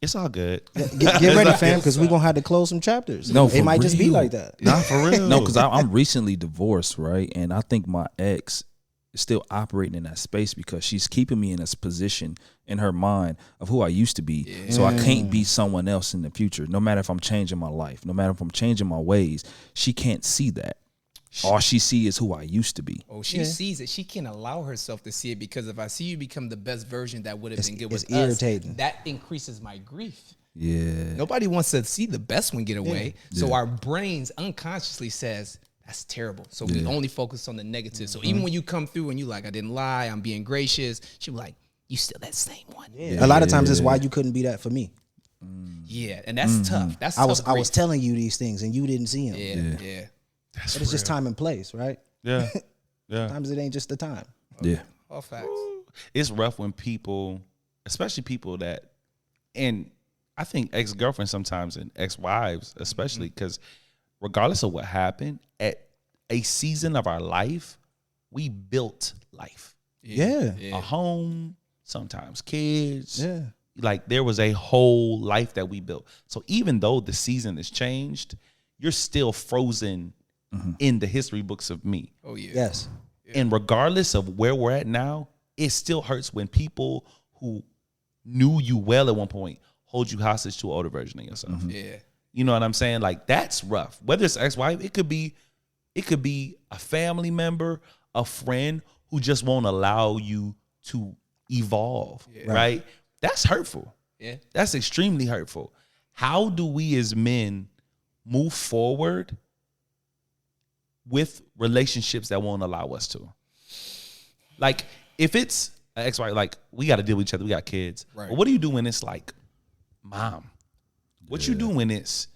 it's all good. Get ready, fam, because we're going to have to close some chapters. No, It for might just be real. like that. Not for real. No, because I'm recently divorced, right? And I think my ex is still operating in that space because she's keeping me in this position in her mind of who I used to be. Yeah. So I can't be someone else in the future, no matter if I'm changing my life, no matter if I'm changing my ways. She can't see that. All she sees is who I used to be. Oh, she sees it. She can't allow herself to see it because if I see you become the best version that would have been good with it's irritating. us, that increases my grief. Yeah. Nobody wants to see the best one get away. So our brains unconsciously says, that's terrible. So we only focus on the negative. So even when you come through and you like, I didn't lie, I'm being gracious, she be like, you still that same one. A lot of times it's why you couldn't be that for me. Yeah, and that's tough. That's I tough was telling you these things and you didn't see them. Yeah. But it's just time and place, right? Yeah. Yeah. Sometimes it ain't just the time. Yeah. All facts. It's rough when people, especially people that, and I think ex-girlfriends sometimes and ex-wives especially, because regardless of what happened, at a season of our life, we built life. Yeah. A home, sometimes kids. Yeah. Like, there was a whole life that we built. So even though the season has changed, you're still frozen in the history books of me. Oh, yeah. Yes. And regardless of where we're at now, it still hurts when people who knew you well at one point hold you hostage to an older version of yourself. Yeah. You know what I'm saying? Like, that's rough. Whether it's ex-wife, it could be a family member, a friend who just won't allow you to evolve, right? That's hurtful. Yeah. That's extremely hurtful. How do we as men move forward with relationships that won't allow us to? Like, if it's an ex-wife, like, we got to deal with each other. We got kids. Right. But what do you do when it's like, mom? What you do when it's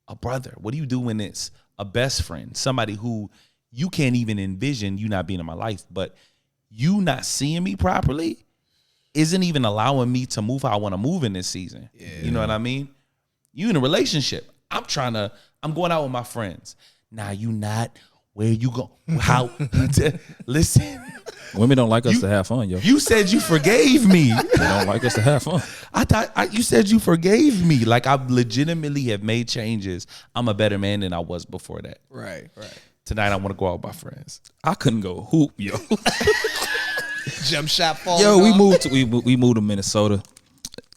a brother? What do you do when it's a best friend? Somebody who you can't even envision you not being in my life, but you not seeing me properly isn't even allowing me to move how I want to move in this season. Yeah. You know what I mean? You in a relationship. I'm going out with my friends. Now you not where you go. How? Listen. Women don't like us to have fun, yo. You said you forgave me. They don't like us to have fun. I thought you said you forgave me. Like, I legitimately have made changes. I'm a better man than I was before that. Right. Tonight I want to go out with my friends. I couldn't go hoop, yo. Jump shot fall. Yo, we moved to Minnesota,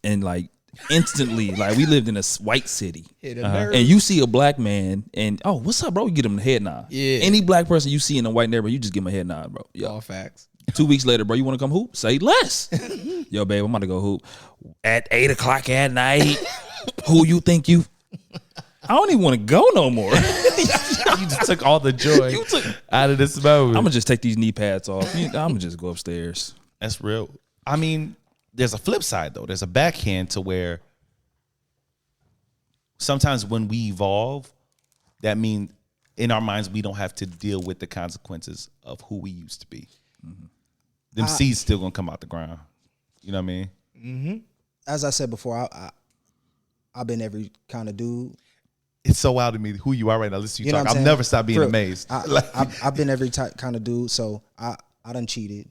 and like instantly, like we lived in a white city, Hit a nerve. and you see a black man, and oh, what's up, bro? You get him the head nod. Yeah. Any black person you see in a white neighborhood, you just give him a head nod, bro. Yo. All facts. 2 weeks later, bro, you want to come hoop? Say less. Yo, babe, I'm about to go hoop at 8:00 at night. Who you think you? I don't even want to go no more. You just took all the joy out of this moment. I'm gonna just take these knee pads off. I'm gonna just go upstairs. That's real. I mean, there's a flip side, though. There's a backhand to where sometimes when we evolve, that means in our minds we don't have to deal with the consequences of who we used to be. Them seeds still gonna come out the ground. You know what I mean? As I said before, I've been every kind of dude. It's so wild to me who you are right now. Listen to you, You know talk. what I'm I'll saying? never stop being For real. amazed. I've been every kind of dude. So I done cheated.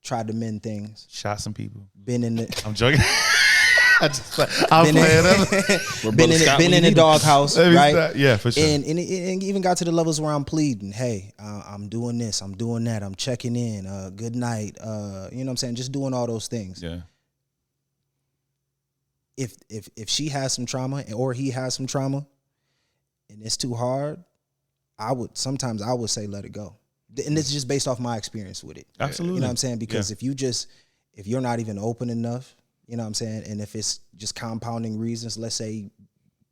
Tried to mend things. Shot some people. Been in the I'm joking. I'm Been playing. been in the doghouse, Let me right? stop. Yeah, for sure. And it even got to the levels where I'm pleading. Hey, I'm doing this. I'm doing that. I'm checking in. Good night. You know what I'm saying? Just doing all those things. Yeah. if she has some trauma or he has some trauma and it's too hard, I would say let it go. And it's just based off my experience with it. Absolutely. You know what I'm saying? Because if you're not even open enough, you know what I'm saying? And if it's just compounding reasons, let's say,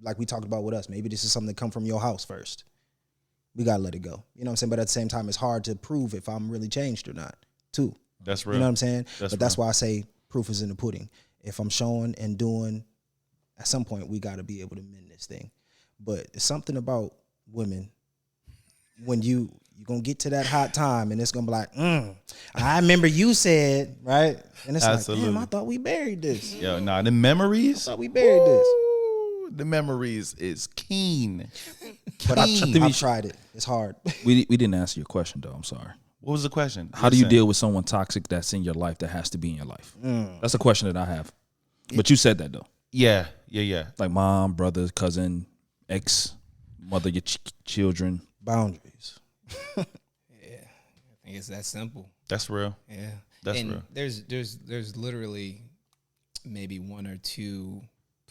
like we talked about with us, maybe this is something that come from your house first. We got to let it go. You know what I'm saying? But at the same time, it's hard to prove if I'm really changed or not, too. That's real. You know what I'm saying? That's real. why I say proof is in the pudding. If I'm showing and doing, at some point, we got to be able to mend this thing. But it's something about women when you're going to get to that hot time and it's going to be like, I remember you said, right? And it's Absolutely. like, damn, I thought we buried this. Yo, nah, the memories. I thought we buried this. The memories is keen. But I've tried it. It's hard. We didn't answer your question though. I'm sorry. What was the question? How do you deal with someone toxic that's in your life that has to be in your life? That's a question that I have. But you said that though. Yeah. Like mom, brother, cousin, ex, mother, your children. Boundaries. I think it's that simple. That's real. Yeah, That's and real. There's literally maybe one or two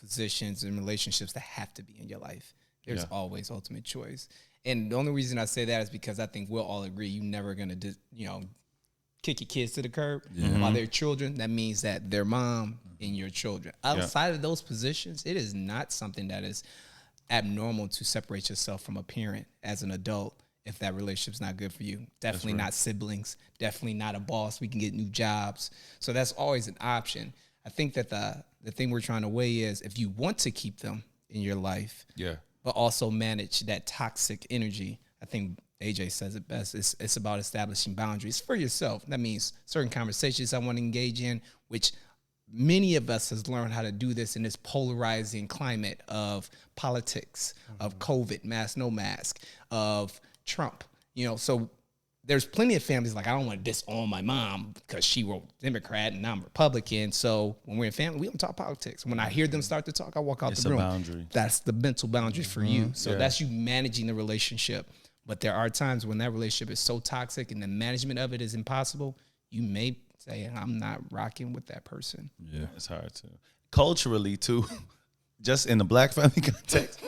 positions and relationships that have to be in your life. There's always ultimate choice, and the only reason I say that is because I think we'll all agree you're never gonna kick your kids to the curb while they're children. That means that their mom and your children. Outside of those positions, it is not something that is abnormal to separate yourself from a parent as an adult if that relationship's not good for you. Definitely not siblings, definitely not a boss. We can get new jobs. So that's always an option. I think that the thing we're trying to weigh is if you want to keep them in your life, but also manage that toxic energy. I think AJ says it best. It's about establishing boundaries for yourself. That means certain conversations I want to engage in, which many of us has learned how to do this in this polarizing climate of politics, of COVID, mask, no mask, of Trump. So there's plenty of families like, I don't want to disown my mom because she was Democrat and I'm Republican. So when we're in family, we don't talk politics. When I hear them start to talk, I walk out the room. It's a boundary. That's the mental boundary for you. So that's you managing the relationship. But there are times when that relationship is so toxic and the management of it is impossible, you may say, I'm not rocking with that person. Yeah, it's hard to. Culturally, too, just in the black family context,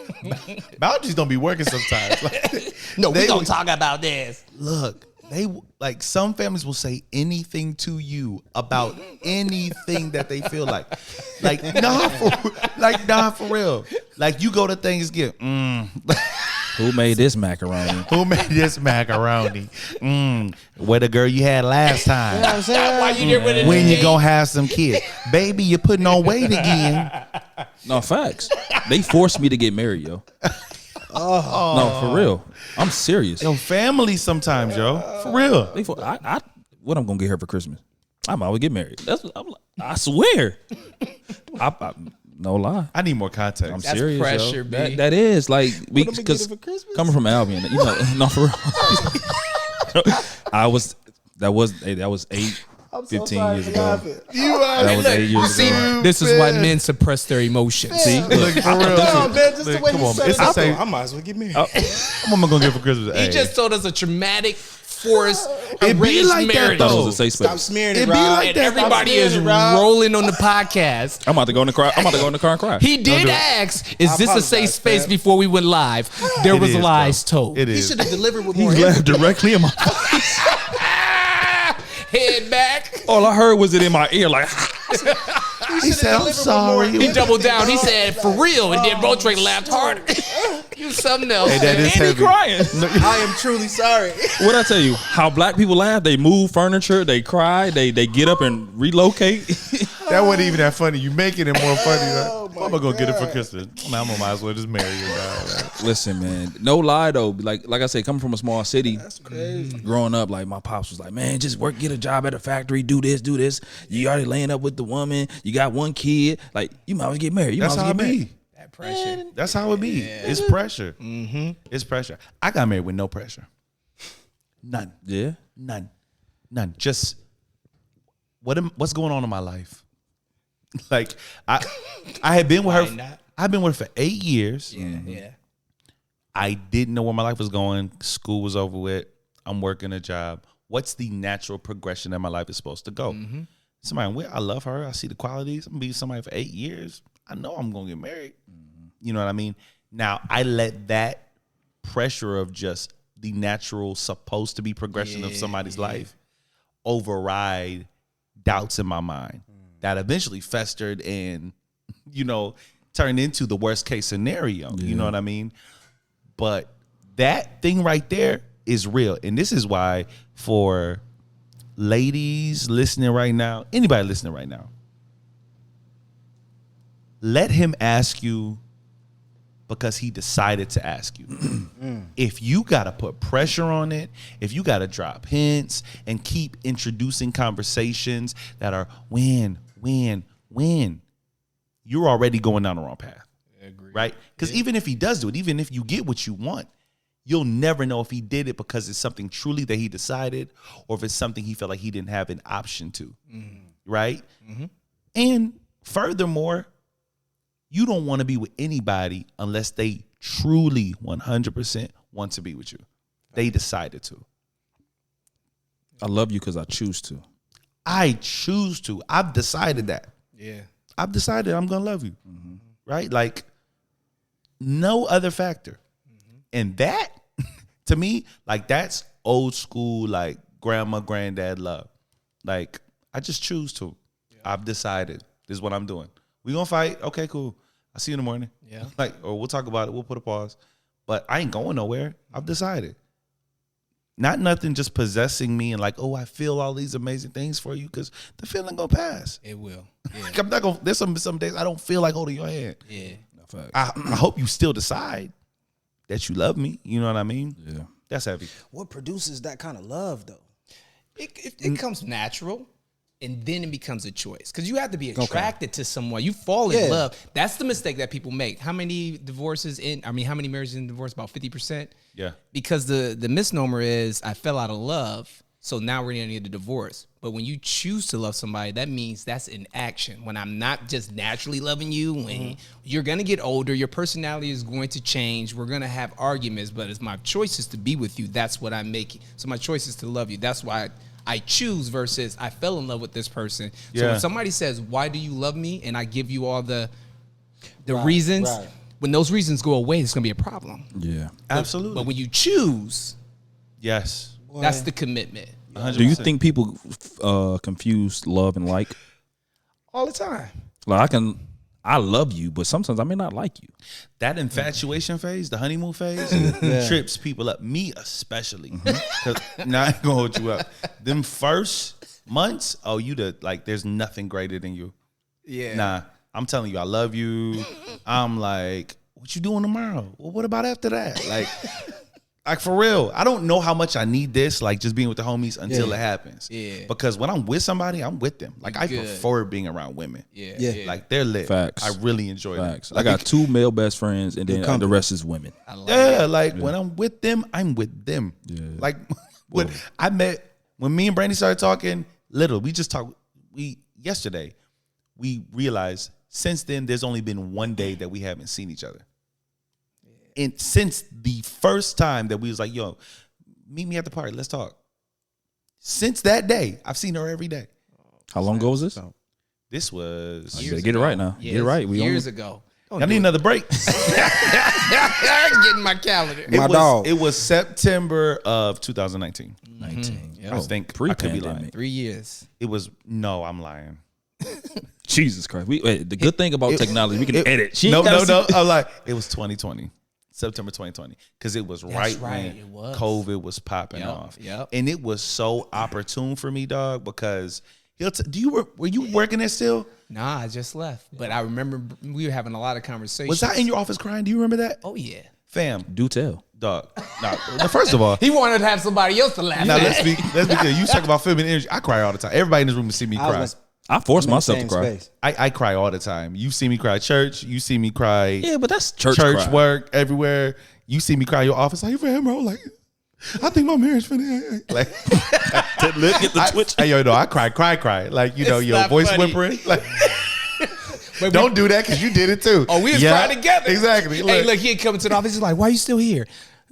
boundaries don't be working sometimes. No, we don't talk about this. Look, some families will say anything to you about anything that they feel like nah, for real. Like you go to Thanksgiving, Who made this macaroni? Where the girl you had last time? When you gonna have some kids? Baby, you're putting on weight again. No, facts. They forced me to get married, yo. No, for real. I'm serious. Yo, family sometimes, yo. For real. What I'm gonna get her for Christmas? I'm always get married. I swear. No lie. I need more context. I'm That's serious, pressure, yo. B. That is like because coming from Albion, no for real. That was 15 years ago. That was 8 years ago. This is why men suppress their emotions. See, Look, for real. Come on, it's the same. I might as well get married. What am I gonna get for Christmas? He just told us a traumatic forced It be arranged like that, marriage. though. That was a safe space. Stop smearing it, It be Rob. like And that. everybody is rolling on the podcast. I'm about to go in the car. I'm about to go in the car and cry. He did ask, is this a safe apologize, space fam. before we went live? There It was is, lies bro. told. It He is. should have delivered with He more laughed energy. directly in my face. Head back. All I heard was it in my ear, like. He said, "I'm sorry." He doubled down. He said, for real. And then Botrey laughed harder. You something else. Hey, that is And he heavy. crying. I am truly sorry. What I tell you? How black people laugh? They move furniture. They cry. They get up and relocate. That wasn't even that funny. You making it more funny. Like, I'm gonna get it for Christmas. Man, I might as well just marry you. Dog. Listen, man. No lie though. Like I said, coming from a small city, that's crazy. Growing up, like my pops was like, man, just work, get a job at a factory, do this. You already laying up with the woman. You got one kid. Like you might as well get married. That's how it be. That pressure. That's how it be. It's pressure. It's pressure. I got married with no pressure. None. Yeah. None. Just what's going on in my life? Like I had been with Why her. not? I've been with her for 8 years. Yeah. I didn't know where my life was going. School was over with. I'm working a job. What's the natural progression that my life is supposed to go? Somebody, I love her. I see the qualities. I'm gonna be with somebody for 8 years. I know I'm gonna get married. You know what I mean? Now I let that pressure of just the natural supposed to be progression of somebody's life override doubts in my mind that eventually festered and, you know, turned into the worst case scenario. You know what I mean? But that thing right there is real. And this is why for ladies listening right now, anybody listening right now, let him ask you because he decided to ask you. If you got to put pressure on it, if you got to drop hints and keep introducing conversations that are when, you're already going down the wrong path. Right? Because even if he does do it, even if you get what you want, you'll never know if he did it because it's something truly that he decided or if it's something he felt like he didn't have an option to. Right? And furthermore, you don't want to be with anybody unless they truly 100% want to be with you. They decided to. I love you because I choose to. I choose to. I've decided that. Yeah. I've decided I'm going to love you. Right? Like, no other factor. And that, to me, like, that's old school, like, grandma, granddad love. Like, I just choose to. I've decided this is what I'm doing. We gonna fight? Okay, cool. I'll see you in the morning. Yeah. Like, or we'll talk about it. We'll put a pause. But I ain't going nowhere. I've decided. Not nothing just possessing me and like, oh, I feel all these amazing things for you, because the feeling gonna pass. It will. Yeah. Like, I'm not gonna. There's some days I don't feel like holding your hand. Yeah. I hope you still decide that you love me. You know what I mean? Yeah. That's heavy. What produces that kind of love, though? It comes natural. And then it becomes a choice because you have to be attracted to someone. You fall in love. That's the mistake that people make. How many how many marriages in divorce? About 50%. Yeah. Because the misnomer is I fell out of love, so now we're gonna need a divorce. But when you choose to love somebody, that means that's in action. When I'm not just naturally loving you, when you're gonna get older, your personality is going to change. We're gonna have arguments, but it's my choice is to be with you. That's what I'm making. So my choice is to love you. That's why I choose versus I fell in love with this person. So when somebody says, why do you love me? And I give you all the reasons, when those reasons go away, it's going to be a problem. Yeah. Absolutely. But when you choose, yes, that's the commitment. 100%. Do you think people confuse love and like? All the time. Like I love you, but sometimes I may not like you. That infatuation phase, the honeymoon phase, trips people up. Me especially. 'Cause now I ain't gonna hold you up. Them first months, there's nothing greater than you. Yeah. Nah, I'm telling you, I love you. I'm like, what you doing tomorrow? Well, what about after that? Like for real, I don't know how much I need this, like just being with the homies until it happens. Yeah. Because when I'm with somebody, I'm with them. Like I prefer being around women. Yeah. Like they're lit. Facts. I really enjoy Facts. them. I got 2 male best friends, and then the rest is women. When I'm with them, I'm with them. Yeah. Like when me and Brandi started talking, we just talked. Yesterday, we realized since then there's only been one day that we haven't seen each other. And since the first time that we was like, yo, meet me at the party, let's talk. Since that day, I've seen her every day. How long ago was this? This was you better get it right now. Yes. Get it right. Years ago. I need another break. Getting my calendar. It was September of 2019. 19. I think I could be lying. 3 years. It was I'm lying. Jesus Christ. The good thing about technology, we can edit. No. I'm like, it was 2020. September 2020, because it was when COVID was popping off. Yep. And it was so opportune for me, dog, because were you working there still? Nah, I just left. But I remember we were having a lot of conversations. Was I in your office crying? Do you remember that? Oh, yeah. Fam. Do tell. Dog. Now, first of all. He wanted to have somebody else to laugh at. Now, let's be clear. You talk about feminine energy. I cry all the time. Everybody in this room will see me cry. I force myself to cry. I cry all the time. You see me cry at church. You see me cry. Yeah, but that's church work, everywhere. You see me cry in your office. Like, fam, bro, like, I think my marriage finna. Like, get the twitch. I cry. Like, your voice whimpering. Like, don't do that because you did it too. Oh, we was crying together. Exactly. Hey, look, he had come into the office. He's like, why are you still here?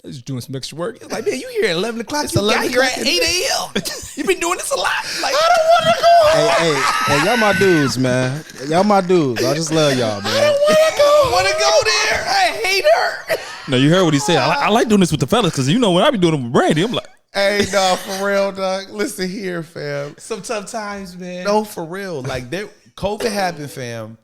Just doing some extra work. It's like, man, you here at 11 o'clock. It's You 11 got here at o'clock 8 a.m. You've been doing this a lot. Like, I don't want to go. Hey, y'all my dudes, man. Y'all my dudes. I just love y'all, man. I want to go there. I hate her. No, you heard what he said. I like doing this with the fellas because you know when I be doing it with Brandi, I'm like, Hey, no, for real, dog. Listen here, fam. Some tough times, man. No, for real. Like, COVID happened, fam.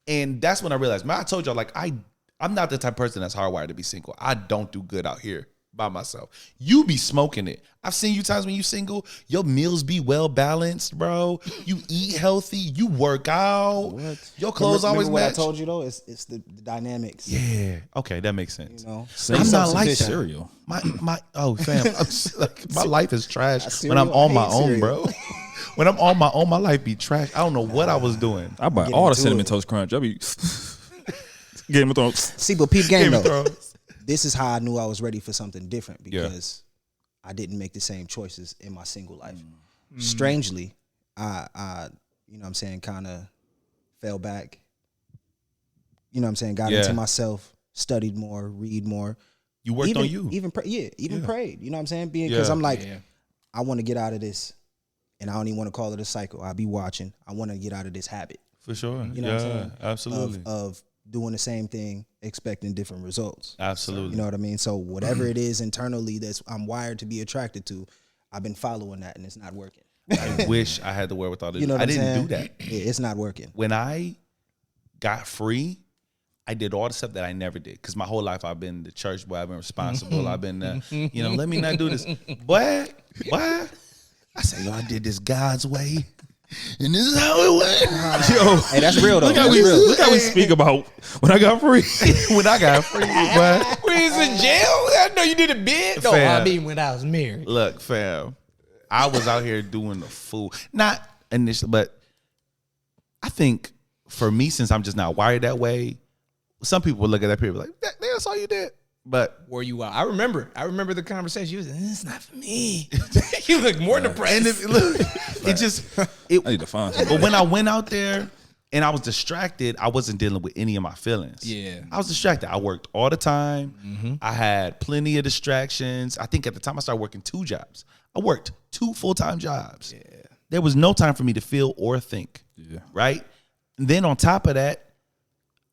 And that's when I realized, man, I told y'all, like, I'm not the type of person that's hardwired to be single. I don't do good out here by myself. You be smoking it. I've seen you times when you single, your meals be well balanced, bro. You eat healthy. You work out. Your clothes always Remember what match. I told you though? It's the dynamics. Yeah. Okay, that makes sense. You know, I'm not like that. cereal. My oh fam, I'm just, like, my life is trash when cereal? I'm on I my hate own, cereal. bro. When I'm on my own, my life be trash. I don't know what I was doing. I buy Get all the into Cinnamon it. Toast Crunch. I be Game of Thrones. see, but peep game Game of though. Thrones. This is how I knew I was ready for something different because I didn't make the same choices in my single life. Strangely, I you know what I'm saying, kind of fell back. You know what I'm saying, got into myself, studied more, read more. You worked on you. Even prayed. You know what I'm saying? Because I'm like, Yeah. I want to get out of this, and I don't even want to call it a cycle. I'll be watching. I want to get out of this habit. For sure. You know what I'm saying? Absolutely. Of doing the same thing, expecting different results. Absolutely. You know what I mean? So whatever it is internally that's I'm wired to be attracted to, I've been following that and it's not working. I wish I had the wherewithal to You know what I I'm didn't saying? do that. Yeah, it's not working. When I got free, I did all the stuff that I never did. Because my whole life I've been the church boy, I've been responsible, I've been let me not do this. Boy, I said, I did this God's way. And this is how it went. Yo, Hey, that's real though. look how That's we real. look how we speak about when I got free. When I got free, boy. We was in jail. I know you did a bid. No, Fam. I mean when I was married. Look, fam, I was out here doing the fool. Not initially, but I think for me, since I'm just not wired that way, some people would look at that period like, that's all you did. But Where you out? I remember the conversation. You was like, it's not for me. You look more depressed. and I need to find something. But when I went out there and I was distracted, I wasn't dealing with any of my feelings. Yeah. I was distracted. I worked all the time. I had plenty of distractions. I think at the time I started working 2 jobs. I worked 2 full-time jobs. Yeah. There was no time for me to feel or think. Yeah. Right? And then on top of that,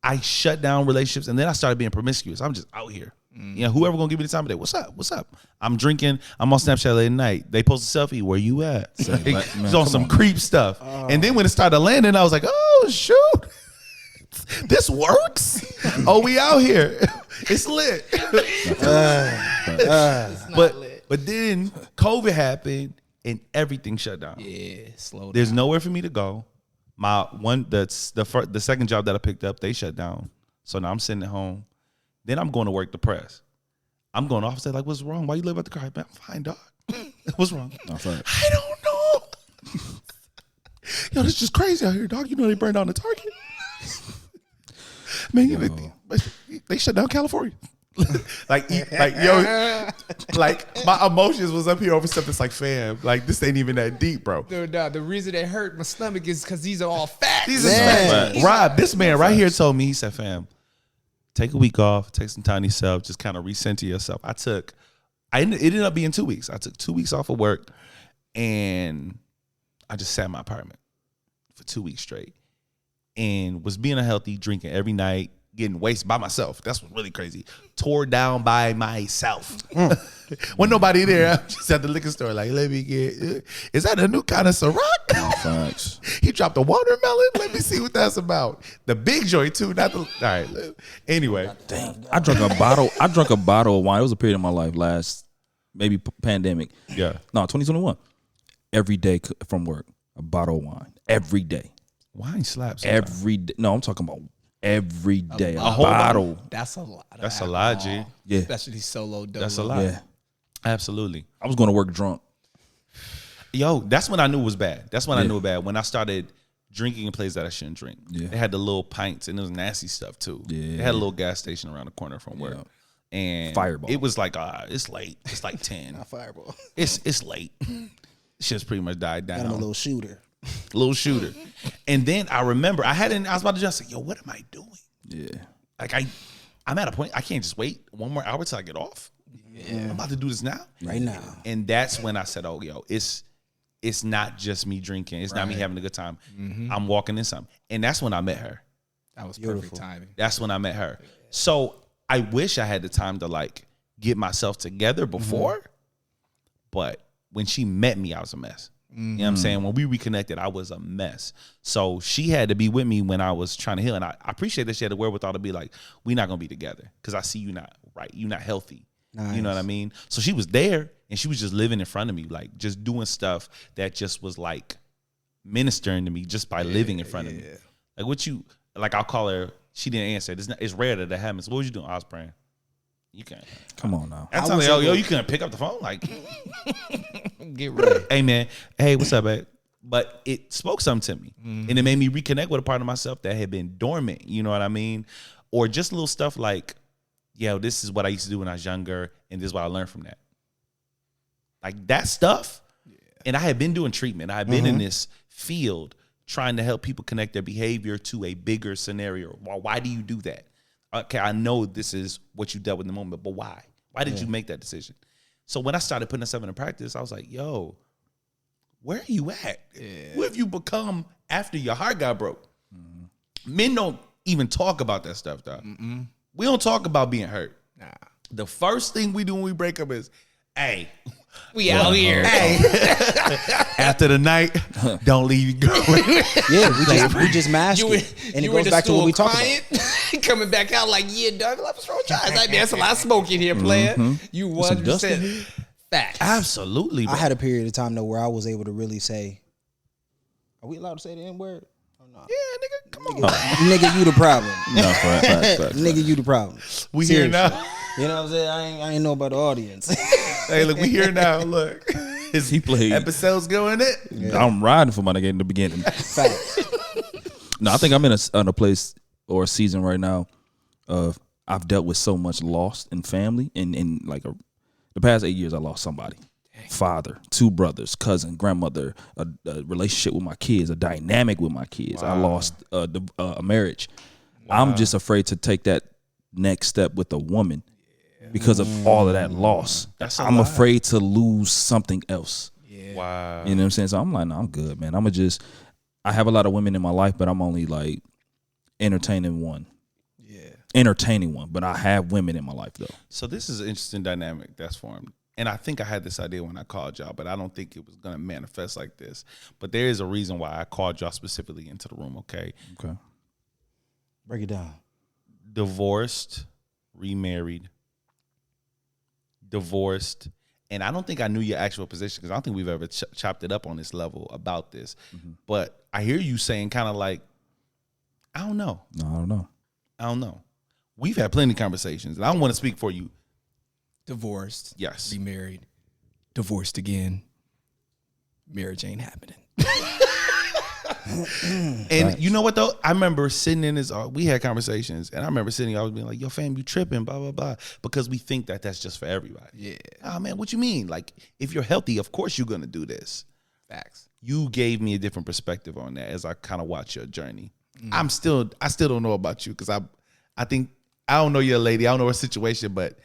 I shut down relationships and then I started being promiscuous. I'm just out here. You know, whoever gonna give me the time of day, what's up? What's up? I'm drinking. I'm on Snapchat late at night. They post a selfie. Where you at? Like, man, it's on come some on, creep stuff. And then when it started landing, I was like, oh shoot, this works. Oh, we out here. It's lit. But then COVID happened and everything shut down. yeah, slow down. There's nowhere for me to go. The second job that I picked up, they shut down. So now I'm sitting at home. Then I'm going to work depressed. I'm going off and say, like, what's wrong? Why you live at the car? Man, I'm fine, dog. What's wrong? I don't know. Yo, this is just crazy out here, dog. You know they burned down the Target. Man, they shut down California. like my emotions was up here over stuff that's like, fam, like this ain't even that deep, bro. The reason it hurt my stomach is because these are all facts. These are facts. Rob, this man right here told me, he said, fam, take a week off, take some time to yourself, just kind of recenter yourself. It ended up being 2 weeks. I took 2 weeks off of work and I just sat in my apartment for 2 weeks straight and was being unhealthy, drinking every night, getting wasted by myself. That's what's really crazy. Tore down by myself. Wasn't nobody there. I'm just at the liquor store like, let me get, is that a new kind of Ciroc? Facts. He dropped a watermelon. Let me see what that's about. The big joy too, not the. All right. Anyway, I drank a bottle of wine. It was a period of my life last maybe pandemic. yeah. No, 2021. Every day from work, a bottle of wine. Every day. Wine slaps. sometimes. Every day. No, I'm talking about every day. A whole bottle. That's a lot. That's a lot, G. Yeah. Especially solo dolo. That's a lot. Yeah. Absolutely. I was going to work drunk. Yo, that's when I knew it was bad. That's when I knew it was bad. When I started drinking in places that I shouldn't drink. Yeah. They had the little pints and it was nasty stuff too. Yeah. They had a little gas station around the corner from work. And Fireball. It was like, it's late. It's like 10. Fireball. It's late. Shit's pretty much died down. Got him a little shooter. Little shooter. And then I remember I was about to just say, yo, what am I doing? Yeah. Like I'm at a point I can't just wait 1 more hour till I get off. I'm about to do this now. Right now. And that's when I said, oh, yo, it's not just me drinking. It's not me having a good time. I'm walking in something. And that's when I met her. That was perfect timing. That's when I met her. So I wish I had the time to like get myself together before. But when she met me, I was a mess. You know what I'm saying? When we reconnected, I was a mess. So she had to be with me when I was trying to heal. And I appreciate that she had the wherewithal to be like, we're not going to be together because I see you not right. You're not healthy. Nice. You know what I mean? So she was there and she was just living in front of me, like just doing stuff that just was like ministering to me just by living in front of me. Like what you, like I'll call her, she didn't answer. It's rare that happens. What was you doing? I was praying. You can't. Come on now. I'm telling you, yo, you couldn't pick up the phone? Like, Get ready. hey man, hey, what's up, babe? But it spoke something to me. And it made me reconnect with a part of myself that had been dormant. You know what I mean? Or just little stuff like, yo, this is what I used to do when I was younger, and this is what I learned from that. Like that stuff. Yeah. And I had been doing treatment. I had been in this field trying to help people connect their behavior to a bigger scenario. Why do you do that? Okay, I know this is what you dealt with in the moment, but why? Why did you make that decision? So when I started putting stuff into practice, I was like, yo, where are you at? Yeah. Who have you become after your heart got broke? Men don't even talk about that stuff, though. We don't talk about being hurt. Nah. The first thing we do when we break up is, hey, we out here. Hey, after the night, don't leave you go. Yeah, we just mask it. And it goes back to what we talked about. Coming back out like, yeah, Doug, what's wrong with you? Like, man, that's a lot of smoke in here, player. You 100% facts. Absolutely, bro. I had a period of time though where I was able to really say, are we allowed to say the N-word? Yeah, nigga, come on. Nigga, you the problem. No, fact. Nigga, you the problem. We here now. You know what I'm saying? I ain't know about the audience. Hey, look, we here now. Look, He played. episode's going in. Yeah. I'm riding for my nigga in the beginning. Facts. No, I think I'm in a place or a season right now of I've dealt with so much loss in family. In like the past 8 years, I lost somebody. Father, 2 brothers, cousin, grandmother, a relationship with my kids, a dynamic with my kids. Wow. I lost a marriage. Wow. I'm just afraid to take that next step with a woman because of all of that loss. I'm afraid to lose something else. Yeah. Wow. You know what I'm saying? So I'm like, no, I'm good, man. I have a lot of women in my life, but I'm only like entertaining one. But I have women in my life though. So this is an interesting dynamic that's formed. And I think I had this idea when I called y'all, but I don't think it was going to manifest like this. But there is a reason why I called y'all specifically into the room, okay? Okay. Break it down. Divorced, remarried, divorced. And I don't think I knew your actual position because I don't think we've ever chopped it up on this level about this. But I hear you saying kind of like, I don't know. No, I don't know. We've had plenty of conversations, and I don't want to speak for you. Divorced. Yes. Remarried. Divorced again. Marriage ain't happening. And you know what though? I remember sitting in this. We had conversations, and I remember sitting. I was being like, "Yo, fam, you tripping?" Blah blah blah. Because we think that that's just for everybody. Yeah. Oh man, what you mean? Like, if you're healthy, of course you're gonna do this. Facts. You gave me a different perspective on that as I kind of watch your journey. I still don't know about you because I think I don't know your lady. I don't know her situation, but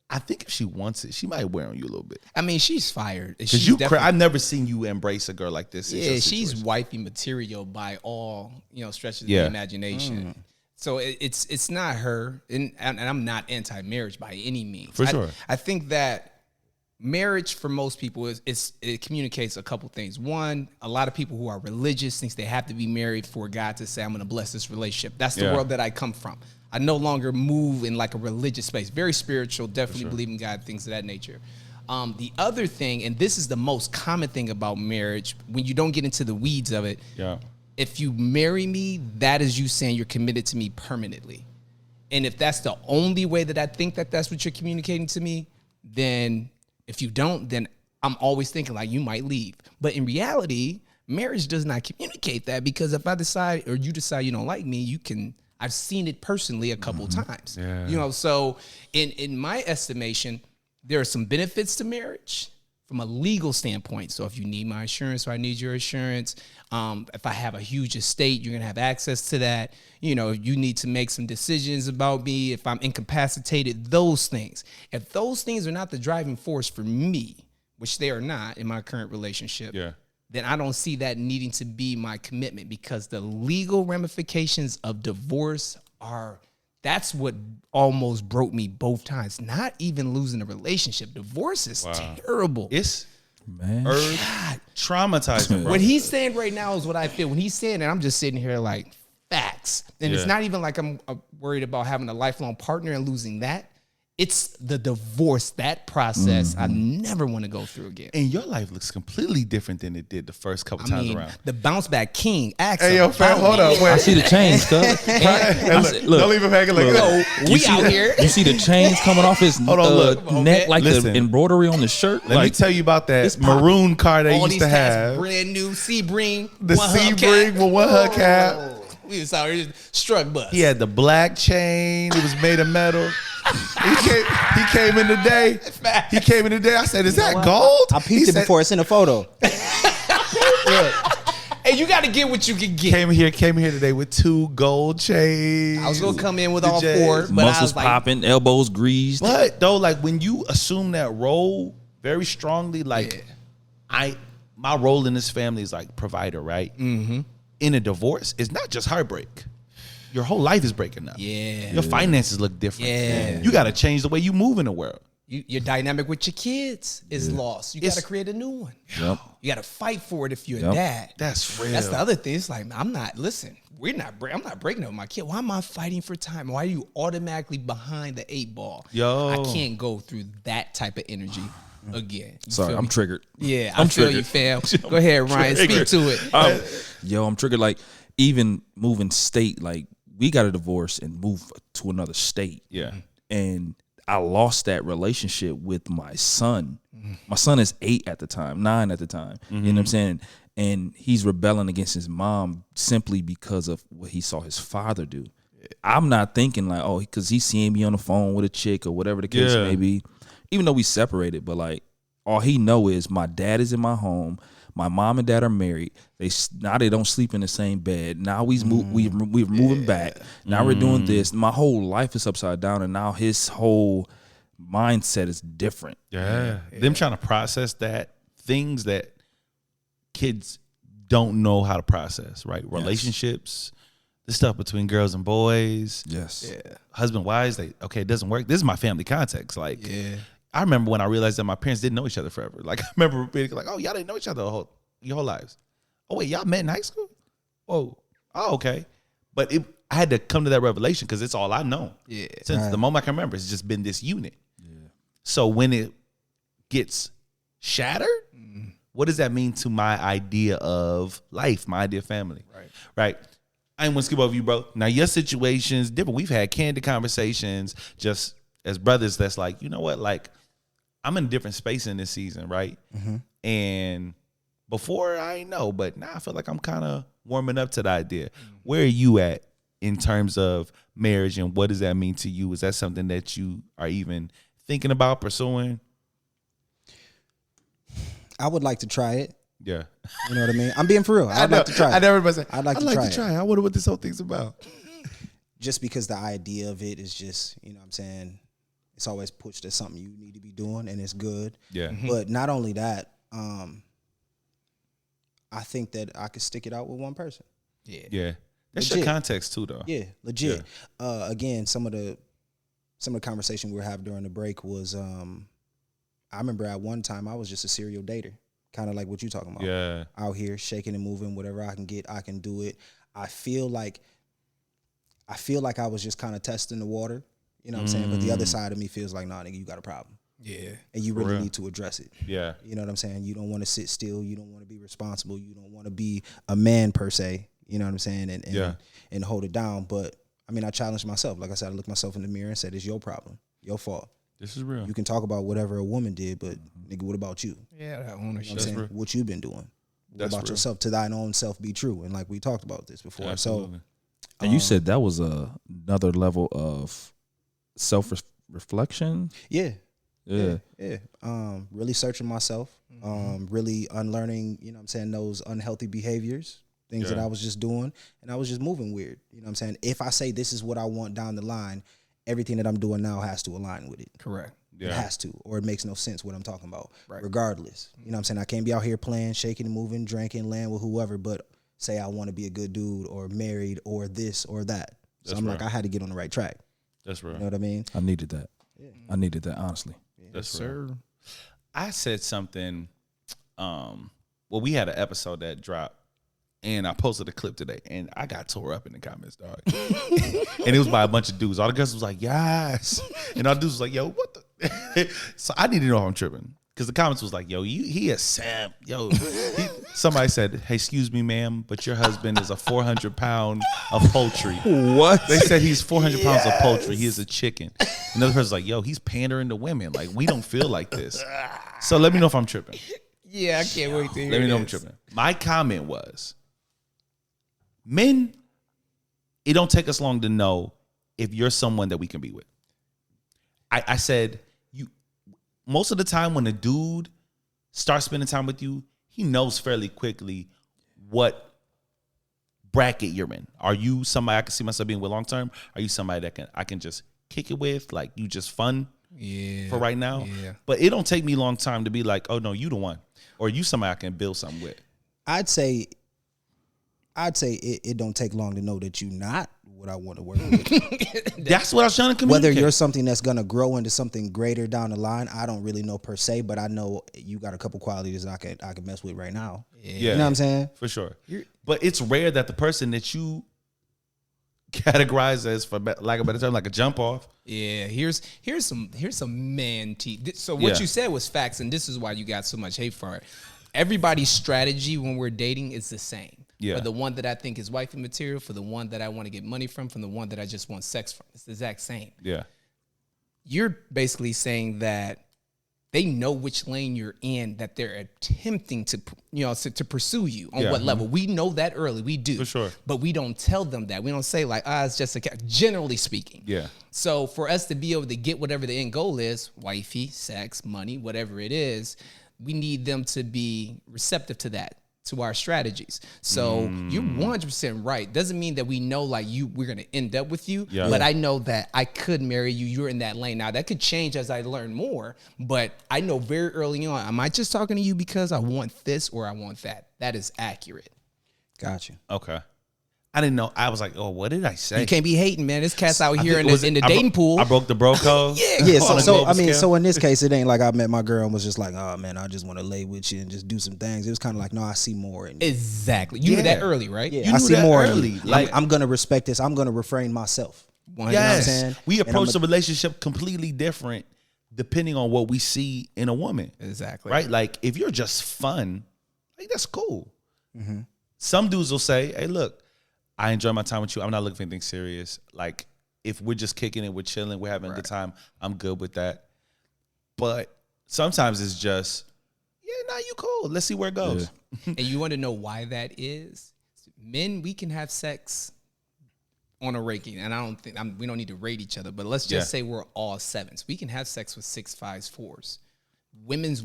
I think if she wants it, she might wear on you a little bit. I mean, she's fired. Because I've never seen you embrace a girl like this. Yeah, she's wifey material by all stretches of the imagination. So it's not her, and I'm not anti-marriage by any means. For sure, I think that marriage for most people it communicates a couple things. One, a lot of people who are religious thinks they have to be married for God to say, I'm going to bless this relationship. That's the world that I come from. I no longer move in like a religious space. Very spiritual, definitely believe in God, things of that nature. The other thing, and this is the most common thing about marriage, when you don't get into the weeds of it, if you marry me, that is you saying you're committed to me permanently. And if that's the only way that I think that that's what you're communicating to me, then if you don't, then I'm always thinking like you might leave. But in reality, marriage does not communicate that, because if I decide or you decide you don't like me, you can... I've seen it personally a couple times. So in my estimation, there are some benefits to marriage, from a legal standpoint. So if you need my insurance or I need your insurance, if I have a huge estate, you're gonna have access to that. You know, if you need to make some decisions about me, if I'm incapacitated, those things. If those things are not the driving force for me, which they are not in my current relationship, then I don't see that needing to be my commitment, because the legal ramifications of divorce that's what almost broke me both times. Not even losing a relationship. Divorce is terrible. It's Man. traumatizing, bro. What he's saying right now is what I feel. When he's saying it, I'm just sitting here like, facts. And it's not even like I'm worried about having a lifelong partner and losing that. It's the divorce, that process I never want to go through again. And your life looks completely different than it did the first couple times around. The bounce back king. Hey, yo, fam, hold up. I see the chains, cuz. Look, don't leave him hanging like that. We out here. You see the chains coming off his neck, like the embroidery on the shirt. Let me tell you about that maroon car they All used these to cats, have. brand new Sebring. The Sebring with one hubcap. We was out here struck bus. He had the black chain. It was made of metal. He came in today. He came in today. I said, "Is that gold?" I peeped it before it's in a photo. Hey, you got to get what you can get. Came here today with 2 gold chains. I was gonna come in with The all J's. 4, but I Muscles was like, popping, elbows greased. But though, like when you assume that role very strongly, like my role in this family is like provider, right? Mm-hmm. In a divorce, it's not just heartbreak. Your whole life is breaking up. Yeah. Your finances look different. Yeah. You got to change the way you move in the world. your dynamic with your kids is lost. You got to create a new one. Yep. You got to fight for it if you're a Yep. dad. That's real. That's the other thing. It's like, I'm not breaking up with my kid. Why am I fighting for time? Why are you automatically behind the 8 ball? Yo. I can't go through that type of energy again. You Sorry, feel I'm me? triggered. Yeah, I'm I feel triggered. you, fam. Go ahead, Ryan. Speak to it. I'm triggered. Like, even moving state, like, we got a divorce and moved to another state. Yeah. And I lost that relationship with my son. My son is 8 at the time, 9 at the time. You know what I'm saying? And he's rebelling against his mom simply because of what he saw his father do. I'm not thinking like, oh, because he's seeing me on the phone with a chick or whatever the case may be. Even though we separated, but like, all he know is my dad is in my home. My mom and dad are married. Now they don't sleep in the same bed. Now we're moving back. Now we're doing this. My whole life is upside down, and now his whole mindset is different. Yeah. Them trying to process things that kids don't know how to process, right? Relationships, the stuff between girls and boys. Yes. Yeah. Husband, wives, it doesn't work. This is my family context. Like, I remember when I realized that my parents didn't know each other forever. Like, I remember being like, oh, y'all didn't know each other your whole lives. Oh, wait, y'all met in high school? Oh, okay. But I had to come to that revelation because it's all I know. Yeah. Since the moment I can remember, it's just been this unit. Yeah. So when it gets shattered, what does that mean to my idea of life, my idea of family? Right. I ain't want to skip over you, bro. Now, your situation's different. We've had candid conversations just as brothers that's like, you know what, like, I'm in a different space in this season, right? And before, I ain't know, but now I feel like I'm kind of warming up to the idea. Where are you at in terms of marriage, and what does that mean to you? Is that something that you are even thinking about pursuing? I would like to try it. Yeah. You know what I mean? I'm being for real. I'd like to try it. I'd like to try it. I wonder what this whole thing's about. Just because the idea of it is just, you know what I'm saying, it's always pushed as something you need to be doing, and it's good. Yeah. But not only that, I think that I could stick it out with one person. Yeah. That's Legit. your context too, though. Yeah, legit. Again, some of the conversation we were having during the break was, I remember at one time I was just a serial dater, kind of like what you're talking about. Yeah. Out here shaking and moving, whatever I can get, I can do it. I feel like I was just kind of testing the water, you know what I'm saying? But the other side of me feels like, nah, nigga, you got a problem. Yeah. And you really need to address it. Yeah. You know what I'm saying? You don't want to sit still. You don't want to be responsible. You don't want to be a man per se. You know what I'm saying? And hold it down. But I mean, I challenged myself. Like I said, I looked myself in the mirror and said, it's your problem, your fault. This is real. You can talk about whatever a woman did, but nigga, what about you? Yeah, that You know ownership. what I'm saying? real. What you been doing? What That's about real. yourself? To thine own self be true. And like we talked about this before. Absolutely. And you said that was another level of self-reflection. Yeah. Yeah. Yeah. Really searching myself. Really unlearning, you know what I'm saying, those unhealthy behaviors, things that I was just doing, and I was just moving weird. You know what I'm saying? If I say this is what I want down the line, everything that I'm doing now has to align with it. Correct. It has to, or it makes no sense what I'm talking about. Right. Regardless. You know what I'm saying? I can't be out here playing, shaking and moving, drinking, laying with whoever, but say I want to be a good dude or married or this or that. So I'm like, I had to get on the right track. That's right. You know what I mean? I needed that. I needed that, honestly. That's Sir. I said something. Well, we had an episode that dropped, and I posted a clip today, and I got tore up in the comments, dog. And it was by a bunch of dudes. All the girls was like, yes, and all the dudes was like, yo, what the? So I need to know if I'm tripping, because the comments was like, yo, he a simp. Yo, somebody said, hey, excuse me, ma'am, but your husband is a 400-pound of poultry. What? They said he's 400 pounds of poultry. He is a chicken. Another person's like, yo, he's pandering to women. Like, we don't feel like this. So let me know if I'm tripping. Yeah, I can't wait to hear Let me know if I'm this. tripping. My comment was, men, it don't take us long to know if you're someone that we can be with. I said, most of the time when a dude starts spending time with you, he knows fairly quickly what bracket you're in. Are you somebody I can see myself being with long term? Are you somebody that I can just kick it with? Like, you just fun for right now? Yeah. But it don't take me a long time to be like, oh no, you the one. Or you somebody I can build something with. I'd say it don't take long to know that you're not what I want to work with. That's what I was trying to communicate. Whether you're something that's gonna grow into something greater down the line, I don't really know per se, but I know you got a couple qualities I can mess with right now. Yeah. You know what I'm saying? For sure. But it's rare that the person that you categorize as, for lack of a better term, like a jump off. Yeah, here's some man tea. So what Yeah. you said was facts, and this is why you got so much hate for it. Everybody's strategy when we're dating is the same. Yeah. For the one that I think is wifey material, for the one that I want to get money from the one that I just want sex from. It's the exact same. Yeah. You're basically saying that they know which lane you're in, that they're attempting to, to pursue you on Yeah. what level. We know that early. We do. For sure. But we don't tell them that. We don't say like, it's just generally speaking. Yeah. So for us to be able to get whatever the end goal is, wifey, sex, money, whatever it is, we need them to be receptive to that, to our strategies. So you're 100% right. Doesn't mean that we know like we're going to end up with you, Yeah. but I know that I could marry you. You're in that lane. Now that could change as I learn more, but I know very early on, am I just talking to you because I want this or I want that? That is accurate. Gotcha. Okay. I didn't know. I was like, oh, what did I say? You can't be hating, man. This cat's out here in Was the it- dating pool. I broke the bro code. Yeah, On a so global I mean, scale. so in this case, it ain't like I met my girl and was just like, oh man, I just want to lay with you and just do some things. It was kind of like, no, I see more in you. Exactly. You knew Yeah. that early, right? Yeah, You I knew see that more early. in you. Like- I'm gonna respect this. I'm gonna refrain myself. You know what I'm Yes. saying? We And approach I'm the relationship completely different depending on what we see in a woman. Exactly. Right? Like, if you're just fun, like, that's cool. Mm-hmm. Some dudes will say, hey, look, I enjoy my time with you. I'm not looking for anything serious. Like, if we're just kicking it, we're chilling, we're having a good time, I'm good with that. But sometimes it's just, you cool. Let's see where it goes. And you want to know why that is? Men, we can have sex on a ranking, and I don't think we don't need to rate each other, but let's just say we're all 7s. We can have sex with 6, 5s, 4s. Women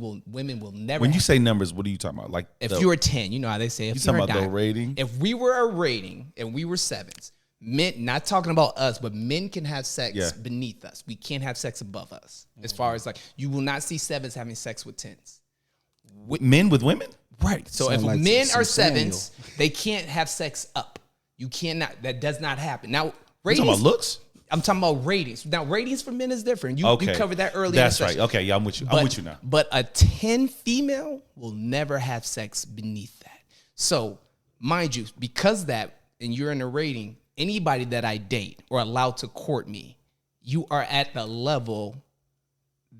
will never. When you say numbers, what are you talking about? Like, if you're a 10, you know how they say. If you you're talking a about the dime. rating? If we were a rating and we were 7s, men, not talking about us, but men can have sex beneath us. We can't have sex above us. As far as like, you will not see 7s having sex with 10s. Men with women? Right. So Sound if like men some are Samuel. 7s, they can't have sex up. You cannot. That does not happen. Now, You ratings. talking about looks? I'm talking about ratings. Now, ratings for men is different. You covered that earlier. That's right. Okay, yeah, I'm with you. I'm with you now. But a 10 female will never have sex beneath that. So, mind you, because that, and you're in a rating, anybody that I date or allow to court me, you are at the level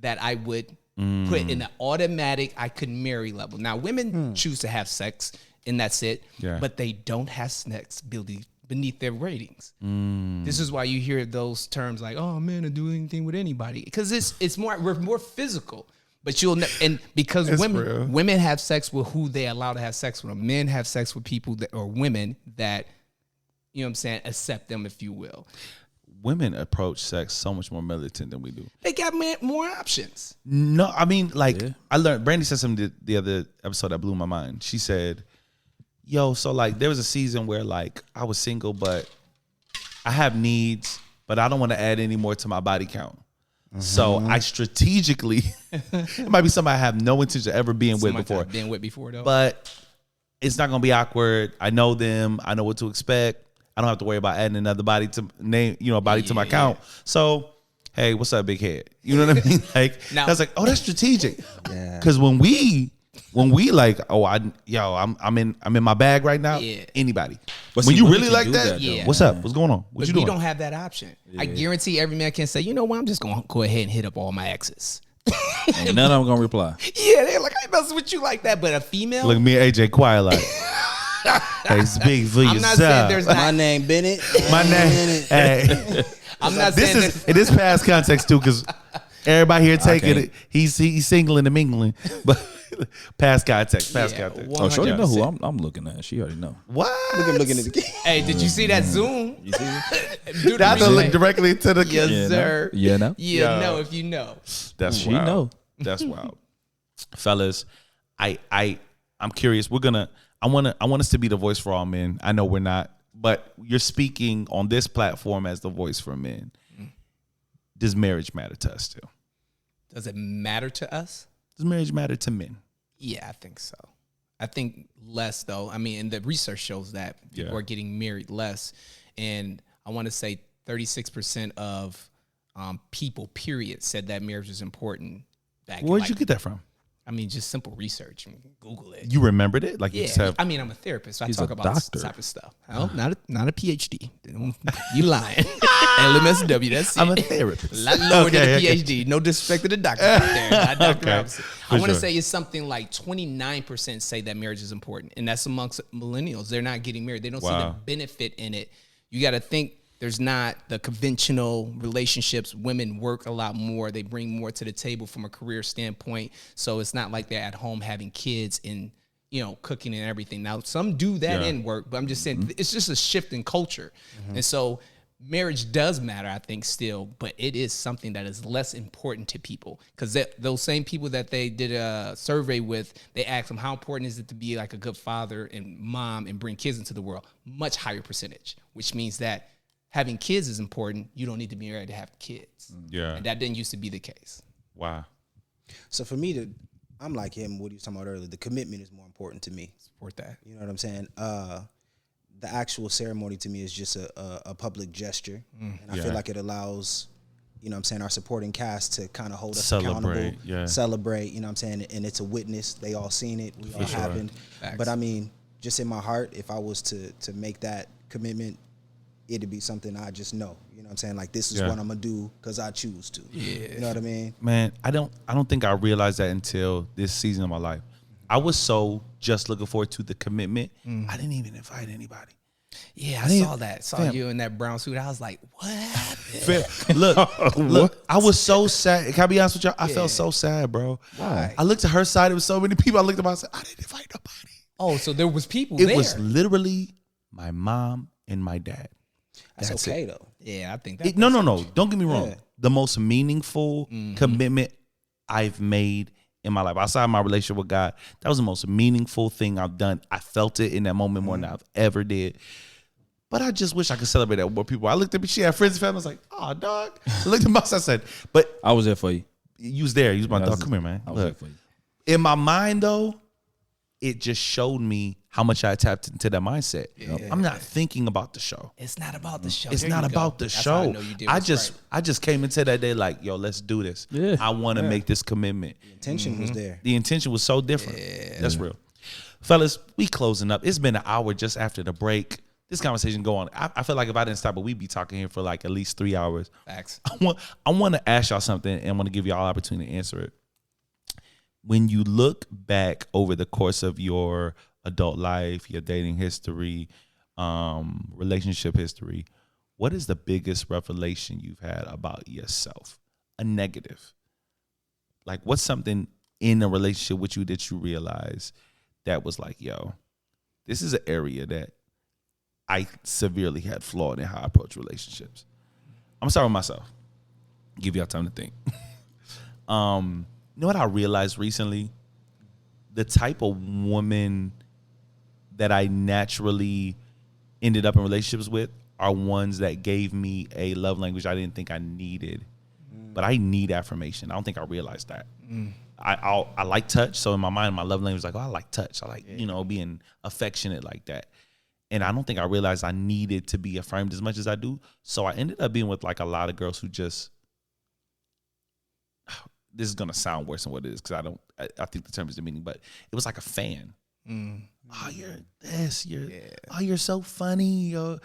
that I would put in the automatic I could marry level. Now, women choose to have sex, and that's it. Yeah. But they don't have sex beneath their ratings. This is why you hear those terms like, "Oh, man, I do anything with anybody," because we're more physical. But and because women have sex with who they allow to have sex with them. Men have sex with people or women that, you know what I'm saying, accept them, if you will. women approach sex so much more militant than we do. They got more options. No, I mean, like, I learned, Brandi said something the other episode that blew my mind. She said, yo, so like there was a season where like I was single, but I have needs, but I don't want to add any more to my body count. So I strategically, it might be somebody I have no intention of ever being with before. Been with before though. But it's not going to be awkward. I know them. I know what to expect. I don't have to worry about adding another body to my count. So, hey, what's up, big head? You know what I mean? Like, Now, that's like, oh, that's strategic. Because when we like, oh, I'm in my bag right now. Yeah. Anybody. But When see, you women really can like do that, that, though. what's up? What's going on? What but you we doing? don't have that option. I guarantee every man can say, you know what, I'm just gonna go ahead and hit up all my exes. And none of them gonna reply. Yeah, they're like, I ain't messing with you like that. But a female, Look, me and AJ quiet like, hey, speak for I'm yourself. not saying there's My not. name Bennett. My name. Hey, I'm not this saying is it is past context too, because everybody here taking can't. it. He's singling and mingling, but past context. Yeah, Context. Oh, Shorty know who 100%. I'm looking at. She already know. What? Looking at the game. Hey, did you see that Zoom? You see me? Do the Not to replay. look directly to the Yes, Yeah, no. sir. Yeah, no. Yeah, no, if you know. That's She wild. know. That's wild. Fellas, I'm curious. I want us to be the voice for all men. I know we're not, but you're speaking on this platform as the voice for men. Does marriage matter to us still? Does it matter to us? Does marriage matter to men? Yeah, I think so. I think less though. I mean, and the research shows that people are getting married less. And I want to say 36% of people, period, said that marriage is important. Back in, Where'd you get that from? I mean, just simple research. Google it. You remembered it? Like you Yeah, just have. I mean, I'm a therapist, so I He's talk a about this doctor. type of stuff. Oh, not a PhD. You lying? LMSW. That's it. I'm a therapist. A lot lower than a Okay. PhD. No disrespect to the doctor out there. Not Dr. Okay. Robinson. For I want to sure. say it's something like 29% say that marriage is important, and that's amongst millennials. They're not getting married. They don't see Wow. the benefit in it. You got to think. There's not the conventional relationships. Women work a lot more. They bring more to the table from a career standpoint. So it's not like they're at home having kids and, cooking and everything. Now, some do that in work, but I'm just saying it's just a shift in culture. And so marriage does matter, I think, still, but it is something that is less important to people because those same people that they did a survey with, they asked them how important is it to be like a good father and mom and bring kids into the world. Much higher percentage, which means that having kids is important. You don't need to be married to have kids. Yeah. And that didn't used to be the case. Wow. So for me I'm like him. What you were talking about earlier. The commitment is more important to me. Support that. You know what I'm saying? The actual ceremony to me is just a public gesture, and I feel like it allows, our supporting cast to kind of hold us accountable, celebrate. You know what I'm saying? And it's a witness. They all seen it. We all happened. Facts. But I mean, just in my heart, if I was to make that commitment, it'd be something I just know. You know what I'm saying? Like, this is what I'm gonna do because I choose to. Yeah. You know what I mean? Man, I don't think I realized that until this season of my life. I was so just looking forward to the commitment. I didn't even invite anybody. Yeah, I saw that. Saw you in that brown suit. I was like, what happened? Look, I was so sad. Can I be honest with y'all? I felt so sad, bro. Why? I looked at her side. It was so many people. I looked at myself. I didn't invite nobody. Oh, so there was people It there. was literally my mom and my dad. That's okay though. Yeah, I think that. No. Don't get me wrong. Yeah. The most meaningful commitment I've made in my life, outside my relationship with God, that was the most meaningful thing I've done. I felt it in that moment more than I've ever did. But I just wish I could celebrate that with more people. I looked at me, she had friends and family. I was like, oh, dog. I looked at my I said, but I was there for you. you was there. You was my dog. Come here, man. I was there Look. for you. In my mind, though, it just showed me how much I tapped into that mindset. I'm not thinking about the show. It's not about the show. It's There not you go. about the That's show. how I know you did what's right. I just came into that day like, yo, let's do this. Yeah. I want to make this commitment. Intention was there. The intention was so different. That's real. Fellas, we closing up. It's been an hour just after the break. This conversation go on. I feel like if I didn't stop it, we'd be talking here for like at least 3 hours. Facts. I want to ask y'all something and I want to give y'all an opportunity to answer it. When you look back over the course of your adult life, your dating history, relationship history, what is the biggest revelation you've had about yourself? A negative. Like, what's something in a relationship with you that you realize that was like, yo, this is an area that I severely had flawed in how I approach relationships. gonna start with myself. Give y'all time to think. You know what I realized recently? The type of woman that I naturally ended up in relationships with are ones that gave me a love language I didn't think I needed. But I need affirmation. I don't think I realized that. I like touch. So in my mind, my love language is like, oh, I like touch. I like, being affectionate like that. And I don't think I realized I needed to be affirmed as much as I do. So I ended up being with like a lot of girls who just, this is going to sound worse than what it is because I think the term is demeaning, but it was like a fan. Oh, you're this. Oh, you're so funny. Oh,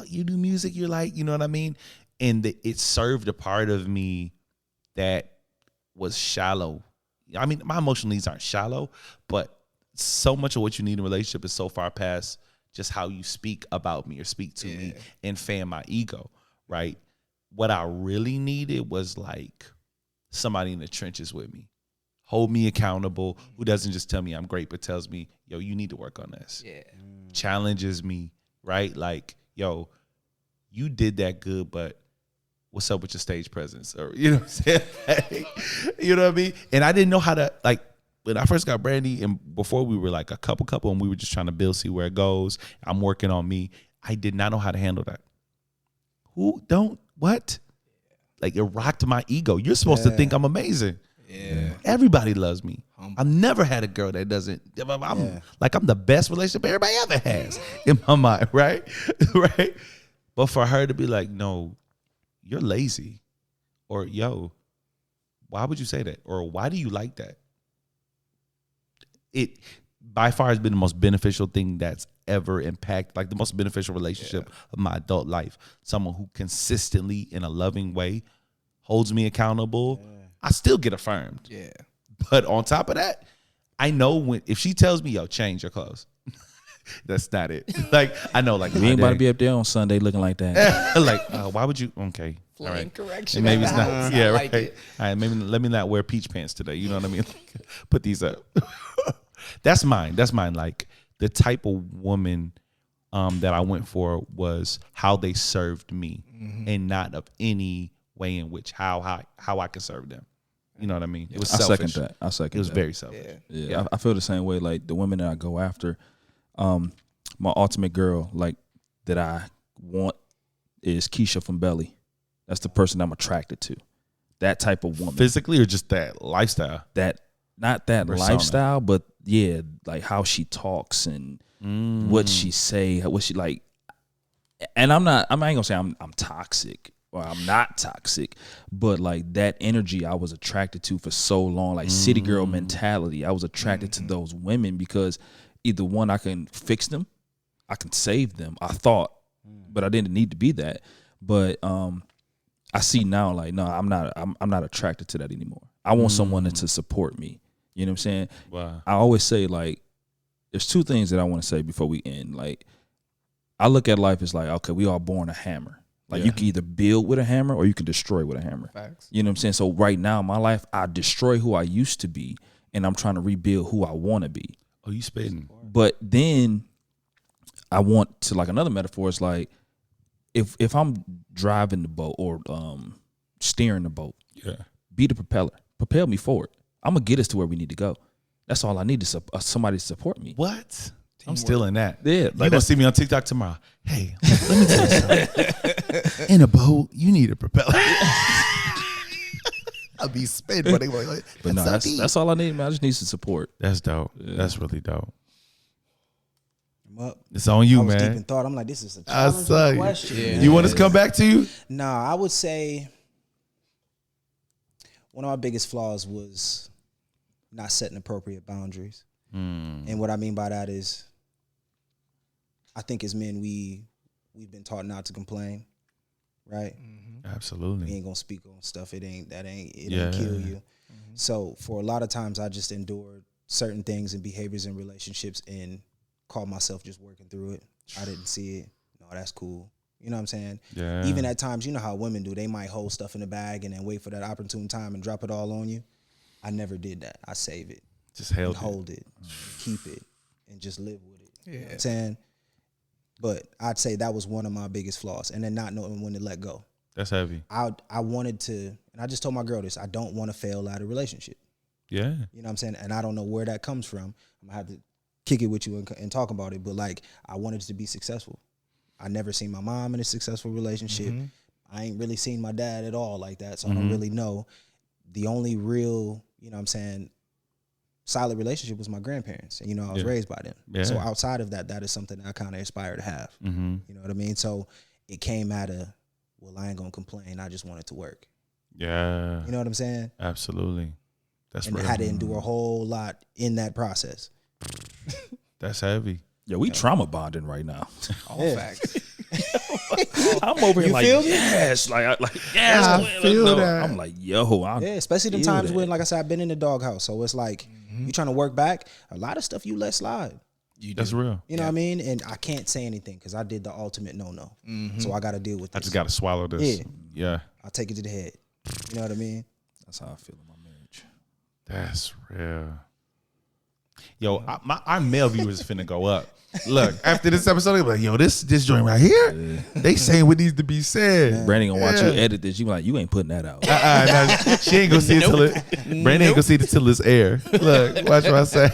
you do music. You're like, you know what I mean? And it served a part of me that was shallow. I mean, my emotional needs aren't shallow, but so much of what you need in a relationship is so far past just how you speak about me or speak to me and fan my ego, right? What I really needed was like somebody in the trenches with me. Hold me accountable, who doesn't just tell me I'm great, but tells me, yo, you need to work on this. Yeah. Challenges me, right? Like, yo, you did that good, but what's up with your stage presence? Or, you know what I'm saying? Like, you know what I mean? And I didn't know how to, like, when I first got Brandi and before we were like a couple and we were just trying to build, see where it goes. I'm working on me. I did not know how to handle that. What? Like, it rocked my ego. You're supposed to think I'm amazing. Yeah. Everybody loves me. I've never had a girl that doesn't. I'm the best relationship everybody ever has in my mind, right? Right? But for her to be like, no, you're lazy. Or, yo, why would you say that? Or why do you like that? It by far has been the most beneficial thing that's ever impacted, like the most beneficial relationship of my adult life. Someone who consistently, in a loving way, holds me accountable. I still get affirmed. Yeah. But on top of that, I know if she tells me, yo, change your clothes. That's not it. Like, I know, like, we ain't about to be up there on Sunday looking like that. Like, why would you? Okay. All right. Correction. Maybe it's not. Yeah, right. All right. Maybe let me not wear peach pants today. You know what I mean? Put these up. That's mine. Like, the type of woman that I went for was how they served me, and not of any way in which how I could serve them. You know what I mean? It was selfish. I second that. It was very selfish. Yeah. I feel the same way. Like, the women that I go after, my ultimate girl, like, that I want is Keisha from Belly. That's the person I'm attracted to. That type of woman. Physically or just that lifestyle? Not that persona. Lifestyle, but yeah, like how she talks and what she say, what she like. And I ain't gonna say I'm toxic or I'm not toxic, but like that energy I was attracted to for so long, like city girl mentality. I was attracted to those women because either one, I can fix them, I can save them. I thought, but I didn't need to be that. But I see now, like, no, I'm not attracted to that anymore. I want someone to support me. You know what I'm saying? Wow. I always say, like, there's two things that I want to say before we end. Like, I look at life as like, okay, we all born a hammer. Like, you can either build with a hammer or you can destroy with a hammer. Facts. You know what I'm saying? So right now in my life, I destroy who I used to be, and I'm trying to rebuild who I want to be. Oh, you spitting. But then I want to, like, another metaphor is like, if I'm driving the boat or steering the boat, be the propeller. Propel me forward. I'm going to get us to where we need to go. That's all I need is somebody to support me. What? I'm still in that. Yeah. Like, you're going to see me on TikTok tomorrow. Hey, let me tell you something. In a boat, you need a propeller. I'll be spinning. But no, that's all I need, man. I just need some support. That's dope. Yeah. That's really dope. Well, it's on you, I was man. Deep in thought. I'm like, this is a challenging question. Yeah. You want us to come back to you? Nah, I would say one of my biggest flaws was not setting appropriate boundaries. And what I mean by that is, I think as men, we've been taught not to complain, right? Absolutely. We ain't gonna speak on stuff. It ain't kill you. So for a lot of times, I just endured certain things and behaviors in relationships and called myself just working through it. I didn't see it. No, that's cool. You know what I'm saying? Yeah. Even at times, you know how women do. They might hold stuff in the bag and then wait for that opportune time and drop it all on you. I never did that. I save it. Just held hold it, keep it, and just live with it. You know what I'm saying? But I'd say that was one of my biggest flaws. And then not knowing when to let go. That's heavy. I wanted to, and I just told my girl this, I don't want to fail out of a relationship. Yeah. You know what I'm saying? And I don't know where that comes from. I'm gonna have to kick it with you and talk about it. But like, I wanted to be successful. I never seen my mom in a successful relationship. I ain't really seen my dad at all like that. So I don't really know. The only real, you know what I'm saying, solid relationship was my grandparents. And, you know, I was raised by them. Yeah. So outside of that, that is something that I kind of aspire to have. You know what I mean? So it came out of, well, I ain't gonna complain. I just want it to work. Yeah. You know what I'm saying? Absolutely. That's And real. I had to endure a whole lot in that process. That's heavy. Yeah, we trauma bonding right now. All facts. I'm over here You like, feel me? yes, yes. I feel that. I'm like, yo, Yeah, especially the feel times that. when, like I said, I've been in the doghouse. So it's like, you trying to work back, a lot of stuff you let slide. That's real. You know what I mean? And I can't say anything because I did the ultimate no. So I got to deal with this. I just got to swallow this. Yeah. I'll take it to the head. You know what I mean? That's how I feel in my marriage. That's real. Yo, our male viewers finna go up. Look, after this episode, they'll be like, yo, this joint right here, they saying what needs to be said. Brandi gonna watch you edit this. You be like, you ain't putting that out. No, she ain't gonna see it till it. Brandi ain't gonna see it till it's air. Look, watch what I say.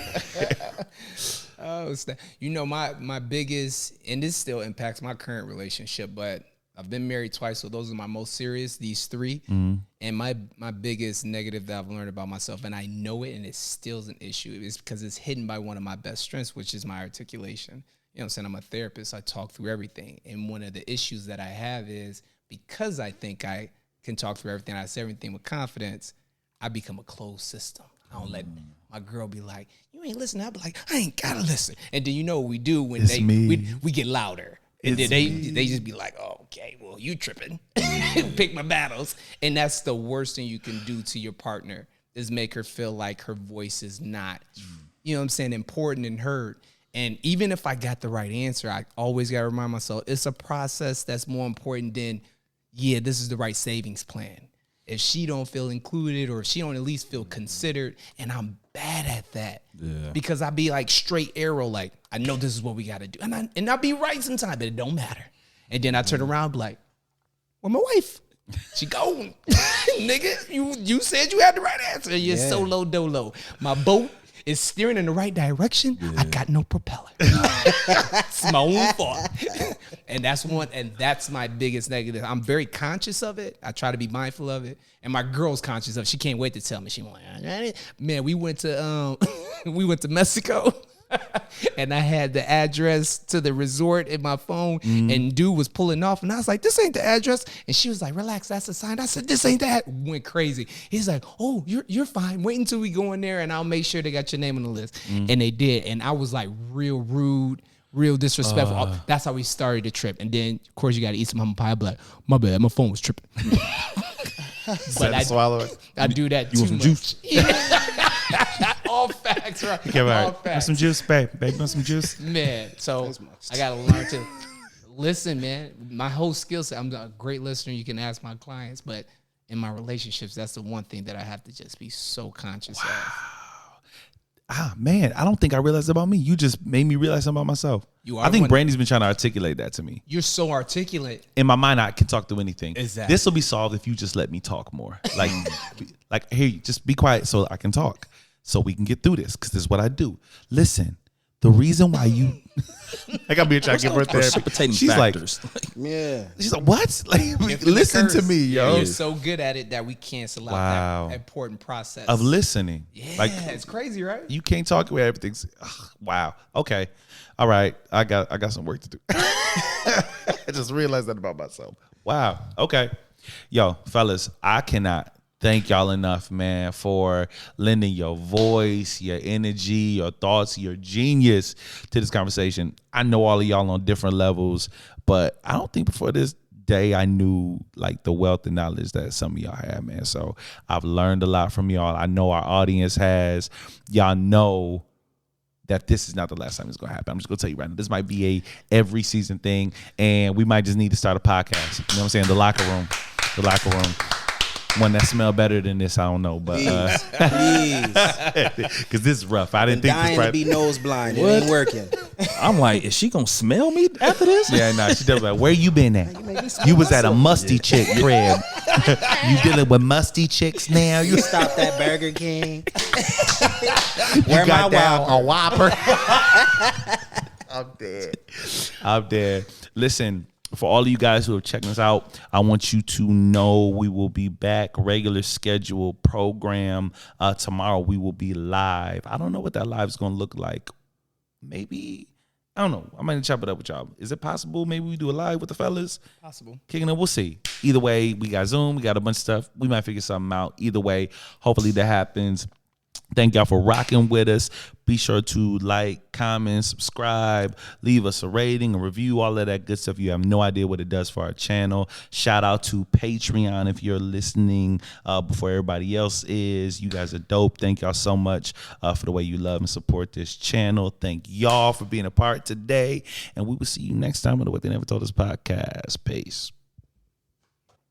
Oh, you know, my biggest, and this still impacts my current relationship, but I've been married twice, so those are my most serious, these three. And my biggest negative that I've learned about myself, and I know it, and it still is an issue, is because it's hidden by one of my best strengths, which is my articulation. You know what I'm saying? I'm a therapist. I talk through everything. And one of the issues that I have is because I think I can talk through everything, I say everything with confidence, I become a closed system. I don't let my girl be like, you ain't listening. I'll be like, I ain't got to listen. And then you know what we do when we get louder. And then they just be like, oh, okay, well, you tripping. Pick my battles. And that's the worst thing you can do to your partner is make her feel like her voice is not, you know what I'm saying, important and heard. And even if I got the right answer, I always got to remind myself, it's a process that's more important than, yeah, this is the right savings plan. If she don't feel included or if she don't at least feel considered, and I'm bad at that. Yeah. Because I be like straight arrow, like, I know this is what we got to do. And I be right sometimes, but it don't matter. And then I turn around and be like, well, my wife, she gone. Nigga, you said you had the right answer. You're solo dolo. My boat is steering in the right direction. I got no propeller. It's my own fault. And that's my biggest negative. I'm very conscious of it. I try to be mindful of it. And my girl's conscious of it. She can't wait to tell me. She went, man, we went to Mexico. And I had the address to the resort in my phone, and dude was pulling off, and I was like, this ain't the address. And she was like, relax, that's the sign. I said, this ain't that. Went crazy. He's like, oh, you're fine. Wait until we go in there and I'll make sure they got your name on the list. And they did. And I was like real rude, real disrespectful. That's how we started the trip. And then of course you gotta eat some humble pie. I'd be like, my bad, my phone was tripping. But I do that too much. Want some juice? All facts, right? Okay, all All right. facts. Some juice, babe. Babe, want some juice? Man, so I gotta learn to listen, man. My whole skill set, I'm a great listener. You can ask my clients, but in my relationships, that's the one thing that I have to just be so conscious of. Man, I don't think I realized about me. You just made me realize something about myself. I think Brandi's been trying to articulate that to me. You're so articulate. In my mind, I can talk through anything. Exactly. This will be solved if you just let me talk more. Like, hey, just be quiet so I can talk, so we can get through this. Because this is what I do. Listen, the reason why you, I gotta be trying to give her therapy. Precipitating She's factors. she's like, what? Like, listen to me, yo. You're so good at it that we cancel out that important process Of listening. Yeah, Like, it's crazy, right? you can't talk where everything's. Wow. Okay. All right. I got some work to do. I just realized that about myself. Wow. Okay. Yo, fellas, I cannot thank y'all enough, man, for lending your voice, your energy, your thoughts, your genius to this conversation. I know all of y'all on different levels, but I don't think before this day I knew like the wealth and knowledge that some of y'all have, man. So I've learned a lot from y'all. I know our audience has. Y'all know that this is not the last time it's gonna happen. I'm just gonna tell you right now, this might be a every season thing, and we might just need to start a podcast. You know what I'm saying? The locker room. One that smell better than this, I don't know, but Please. because this is rough. I didn't think this dying to be nose blind. It ain't working. I'm like, is she gonna smell me after this? Yeah, nah, she definitely like, where you been at? You was at a musty chick crib. You dealing with musty chicks now? You Stop that Burger King. You got down Whopper? a Whopper. I'm dead. Listen, for all of you guys who have checked us out, I want you to know we will be back, regular scheduled program. Tomorrow we will be live. I don't know what that live is going to look like. Maybe, I don't know. I might chop it up with y'all. Is it possible? Maybe we do a live with the fellas? Possible. Kicking it, we'll see. Either way, we got Zoom, we got a bunch of stuff. We might figure something out. Either way, hopefully that happens. Thank y'all for rocking with us. Be sure to like, comment, subscribe, leave us a rating, a review, all of that good stuff. You have no idea what it does for our channel. Shout out to Patreon if you're listening before everybody else is. You guys are dope. Thank y'all so much for the way you love and support this channel. Thank y'all for being a part today. And we will see you next time on the What They Never Told Us podcast. Peace.